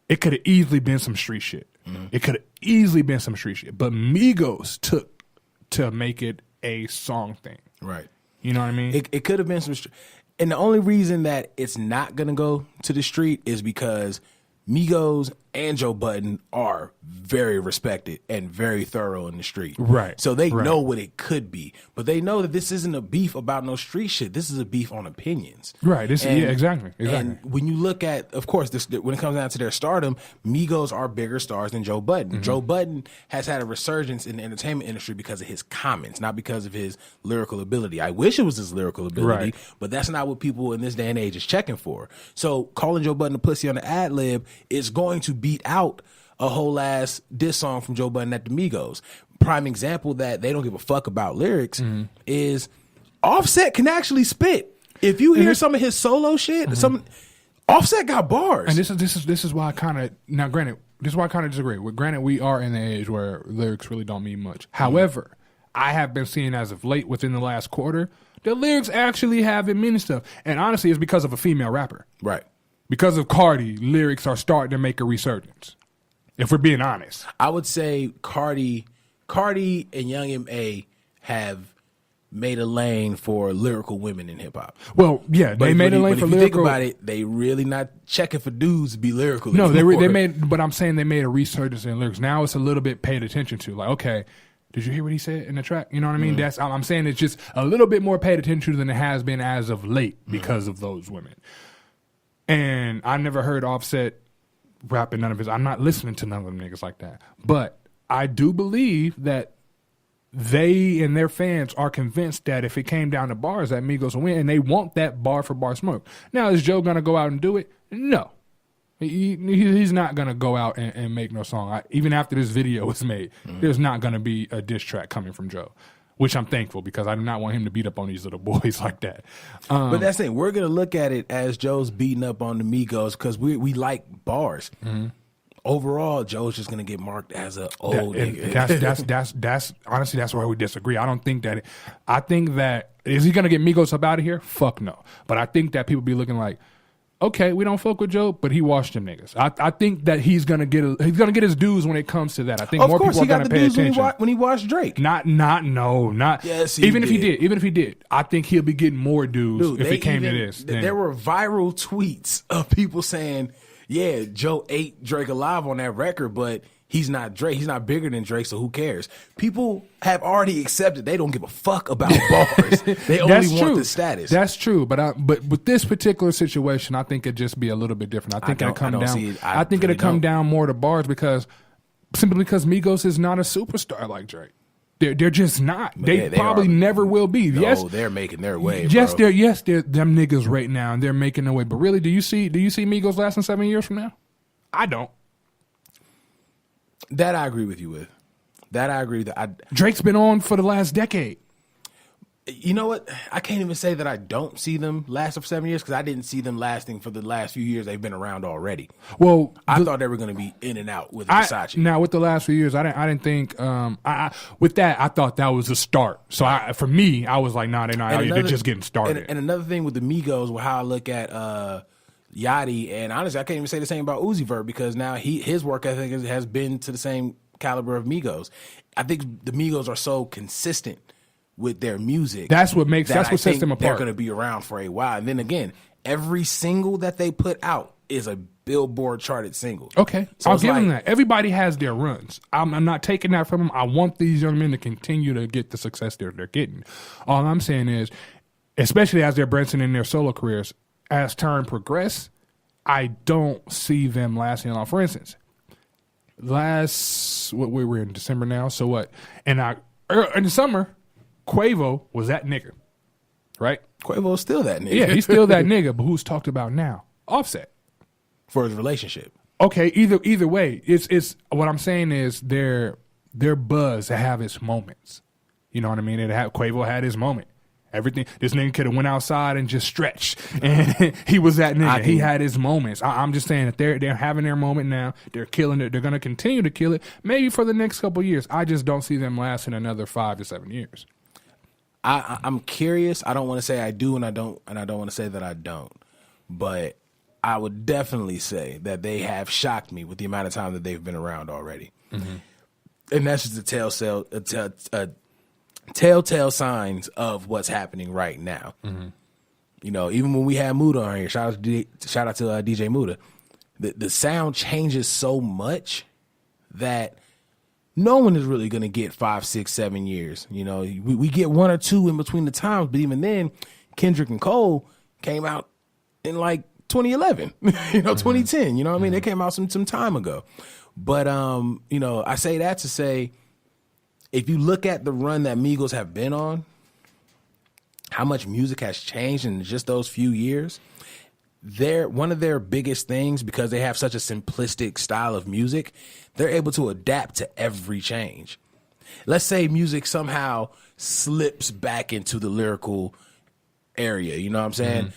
it could have easily been some street shit. Mm-hmm. It could have easily been some street shit. But Migos took to make it a song thing. Right. You know what I mean? It could have been some street. And the only reason that it's not going to go to the street is because Migos and Joe Budden are very respected and very thorough in the street. Right. So they know what it could be. But they know that this isn't a beef about no street shit. This is a beef on opinions. Right. Exactly. And when you look at, of course, when it comes down to their stardom, Migos are bigger stars than Joe Budden. Mm-hmm. Joe Budden has had a resurgence in the entertainment industry because of his comments, not because of his lyrical ability. I wish it was his lyrical ability, but that's not what people in this day and age is checking for. So calling Joe Budden a pussy on the ad lib is going to beat out a whole ass diss song from Joe Budden at the Migos. Prime example that they don't give a fuck about lyrics is Offset can actually spit. If you hear some of his solo shit, Offset got bars. And this is why I kind of this is why I kind of disagree. Granted, we are in the age where lyrics really don't mean much. However, I have been seeing as of late within the last quarter, the lyrics actually have been meaning stuff. And honestly, it's because of a female rapper. Right. Because of Cardi, lyrics are starting to make a resurgence. If we're being honest, I would say Cardi and Young M.A. have made a lane for lyrical women in hip hop. Well, yeah, they made a lane for lyrical. If you think about it, they really not checking for dudes to be lyrical. No, they made, but I'm saying they made a resurgence in lyrics. Now it's a little bit paid attention to. Like, okay, did you hear what he said in the track? You know what I mean? I'm saying it's just a little bit more paid attention to than it has been as of late because of those women. And I never heard Offset rapping none of his. I'm not listening to none of them niggas like that. But I do believe that they and their fans are convinced that if it came down to bars, that Migos will win, and they want that bar for bar smoke. Now, is Joe gonna go out and do it? No, he's not gonna go out and make no song. Even after this video was made, there's not gonna be a diss track coming from Joe. Which I'm thankful because I do not want him to beat up on these little boys like that. But that's it. We're going to look at it as Joe's beating up on the Migos because we like bars. Mm-hmm. Overall, Joe's just going to get marked as an old nigga. That's honestly, that's where we disagree. I don't think that. I think that is he going to get Migos up out of here? Fuck no. But I think that people be looking like, okay, we don't fuck with Joe, but he washed them niggas. I think that he's gonna get his dues when it comes to that. I think more people are gonna pay attention. When he washed Drake. Not. Yes, even if he did, I think he'll be getting more dues if it came to this. There were viral tweets of people saying, "Yeah, Joe ate Drake alive on that record, but he's not Drake. He's not bigger than Drake, so who cares?" People have already accepted they don't give a fuck about bars. They only want the status. That's true, but with this particular situation, I think it'd just be a little bit different. I think it'll come down. I think it'll come down more to bars simply because Migos is not a superstar like Drake. They're just not. They probably never will be. No, yes, they're making their way. Yes, bro. they're them niggas right now, and they're making their way. But really, do you see Migos lasting 7 years from now? I don't. That I agree with you with. That I agree with. Drake's been on for the last decade. You know what? I can't even say that I don't see them lasting for 7 years because I didn't see them lasting for the last few years they've been around already. Well, I thought they were going to be in and out with Versace. Now, with the last few years, I didn't think. With that, I thought that was a start. So for me, I was like, nah, they're not. They're just getting started. And another thing with the Migos, how I look at Yachty, and honestly, I can't even say the same about Uzi Vert because now his work ethic has been to the same caliber of Migos. I think the Migos are so consistent with their music. That's what sets them apart. They're going to be around for a while. And then again, every single that they put out is a Billboard charted single. Okay, so I'll give them that. Everybody has their runs. I'm not taking that from them. I want these young men to continue to get the success they're getting. All I'm saying is, especially as they're branching in their solo careers, as time progress, I don't see them lasting long. For instance, we were in December now, so what? And in the summer, Quavo was that nigga, right? Quavo's still that nigga. Yeah, he's still that nigga, but who's talked about now? Offset. For his relationship. Okay, either way, it's what I'm saying is their buzz have its moments. You know what I mean? Quavo had his moment. Everything, this nigga could have went outside and just stretched, and he was that nigga. He had his moments. I'm just saying that they're having their moment now. They're killing it. They're going to continue to kill it, maybe for the next couple of years. I just don't see them lasting another 5 to 7 years. I'm curious. I don't want to say I do, and I don't want to say that I don't. But I would definitely say that they have shocked me with the amount of time that they've been around already, and that's just a telltale signs of what's happening right now. You know, even when we had Muda on here, shout out to DJ Muda, the sound changes so much that no one is really going to get 5, 6, 7 years. You know, we get 1 or 2 in between the times, but even then, Kendrick and Cole came out in like 2011, 2010. You know what I mean? They came out some time ago. But, you know, I say that to say, if you look at the run that Migos have been on, how much music has changed in just those few years, one of their biggest things, because they have such a simplistic style of music, they're able to adapt to every change. Let's say music somehow slips back into the lyrical area, you know what I'm saying?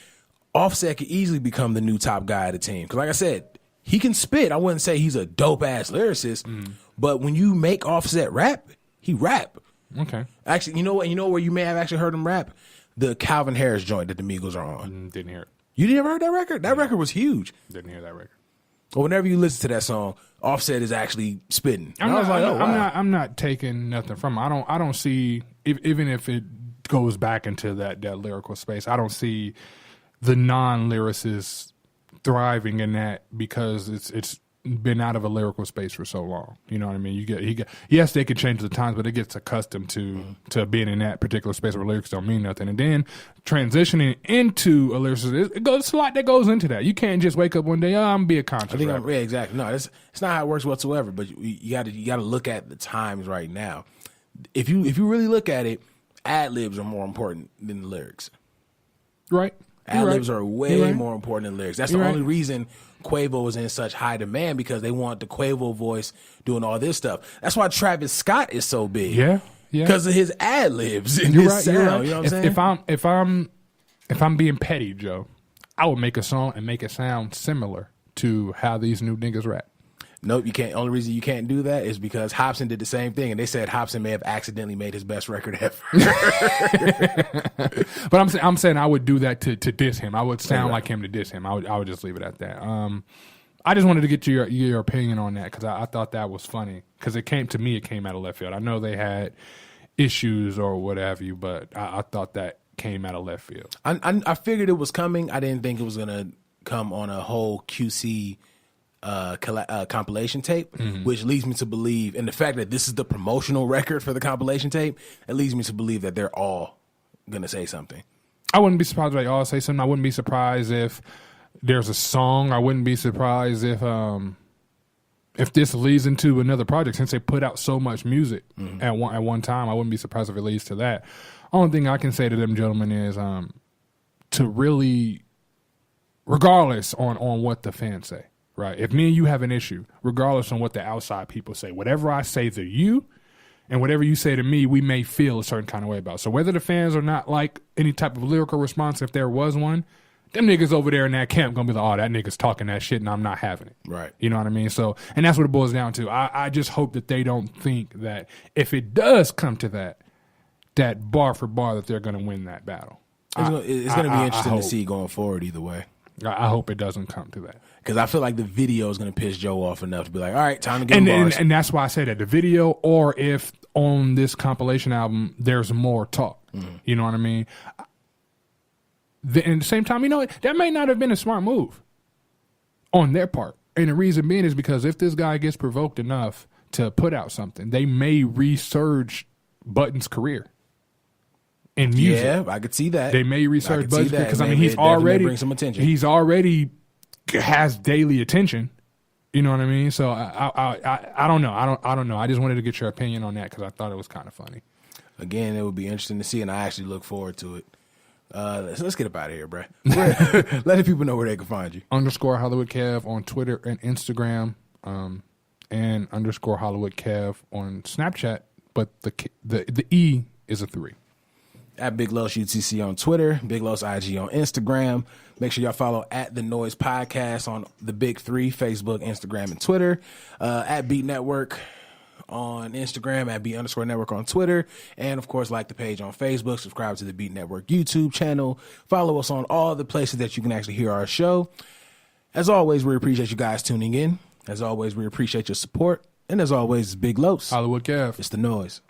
Offset could easily become the new top guy of the team. Because like I said, he can spit. I wouldn't say he's a dope-ass lyricist, but when you make Offset rap, he rap. Okay. Actually, you know what? You know where you may have actually heard him rap? The Calvin Harris joint that the Migos are on. Didn't hear it. You didn't ever heard that record? That record was huge. Didn't hear that record. Well, whenever you listen to that song, Offset is actually spitting. I'm not taking nothing from him. I don't see, even if it goes back into that lyrical space, I don't see the non-lyricists thriving in that because it's been out of a lyrical space for so long. You know what I mean? Yes, they could change the times, but it gets accustomed to being in that particular space where lyrics don't mean nothing. And then transitioning into a lyricist, it's a lot that goes into that. You can't just wake up one day, I'm gonna be a conscious rapper. Yeah, exactly. No, it's not how it works whatsoever. But you got to look at the times right now. If you really look at it, ad libs are more important than the lyrics. Right. Ad libs are way more important than lyrics. That's the only reason Quavo is in such high demand, because they want the Quavo voice doing all this stuff. That's why Travis Scott is so big. Yeah. Because of his ad libs and his sound. You know what I'm saying? If I'm being petty, Joe, I would make a song and make it sound similar to how these new niggas rap. Nope, you can't. Only reason you can't do that is because Hopsin did the same thing, and they said Hopsin may have accidentally made his best record ever. But I'm saying I would do that to diss him. I would sound like him to diss him. I would just leave it at that. I just wanted to get your opinion on that because I thought that was funny because it came out of left field. I know they had issues or what have you, but I thought that came out of left field. I figured it was coming. I didn't think it was gonna come on a whole QC compilation tape, which leads me to believe, and the fact that this is the promotional record for the compilation tape, it leads me to believe that they're all gonna say something. I wouldn't be surprised if they all say something. I wouldn't be surprised if there's a song. I wouldn't be surprised if this leads into another project, since they put out so much music at one time. I wouldn't be surprised if it leads to that. Only thing I can say to them gentlemen is to really, regardless on what the fans say, right? If me and you have an issue, regardless on what the outside people say, whatever I say to you and whatever you say to me, we may feel a certain kind of way about. So whether the fans are not like any type of lyrical response, if there was one, them niggas over there in that camp gonna be like, oh, that nigga's talking that shit and I'm not having it. Right. You know what I mean? So, and that's what it boils down to. I just hope that they don't think that if it does come to that bar for bar, that they're gonna win that battle. It's gonna be interesting to see going forward either way. I hope it doesn't come to that. Because I feel like the video is going to piss Joe off enough to be like, all right, time to get bars. And that's why I say that the video, or if on this compilation album, there's more talk. You know what I mean? And at the same time, you know, that may not have been a smart move on their part. And the reason being is because if this guy gets provoked enough to put out something, they may resurge Button's career in music. Yeah, I could see that. They may research Buzzfeed because I mean it definitely bring some attention. He's already has daily attention. You know what I mean? So I don't know. I don't know. I just wanted to get your opinion on that because I thought it was kind of funny. Again, it would be interesting to see, and I actually look forward to it. Let's get up out of here, bro. Let the people know where they can find you. _Hollywood Kev on Twitter and Instagram, and _ Hollywood Kev on Snapchat. But the E is a 3. At Big Los UTC on Twitter, Big Los IG on Instagram. Make sure y'all follow at The Noize Podcast on the Big 3, Facebook, Instagram, and Twitter. At Beat Network on Instagram, at Beat_Network on Twitter. And, of course, like the page on Facebook. Subscribe to the Beat Network YouTube channel. Follow us on all the places that you can actually hear our show. As always, we appreciate you guys tuning in. As always, we appreciate your support. And as always, Big Los. Hollywood Kev. It's The Noize.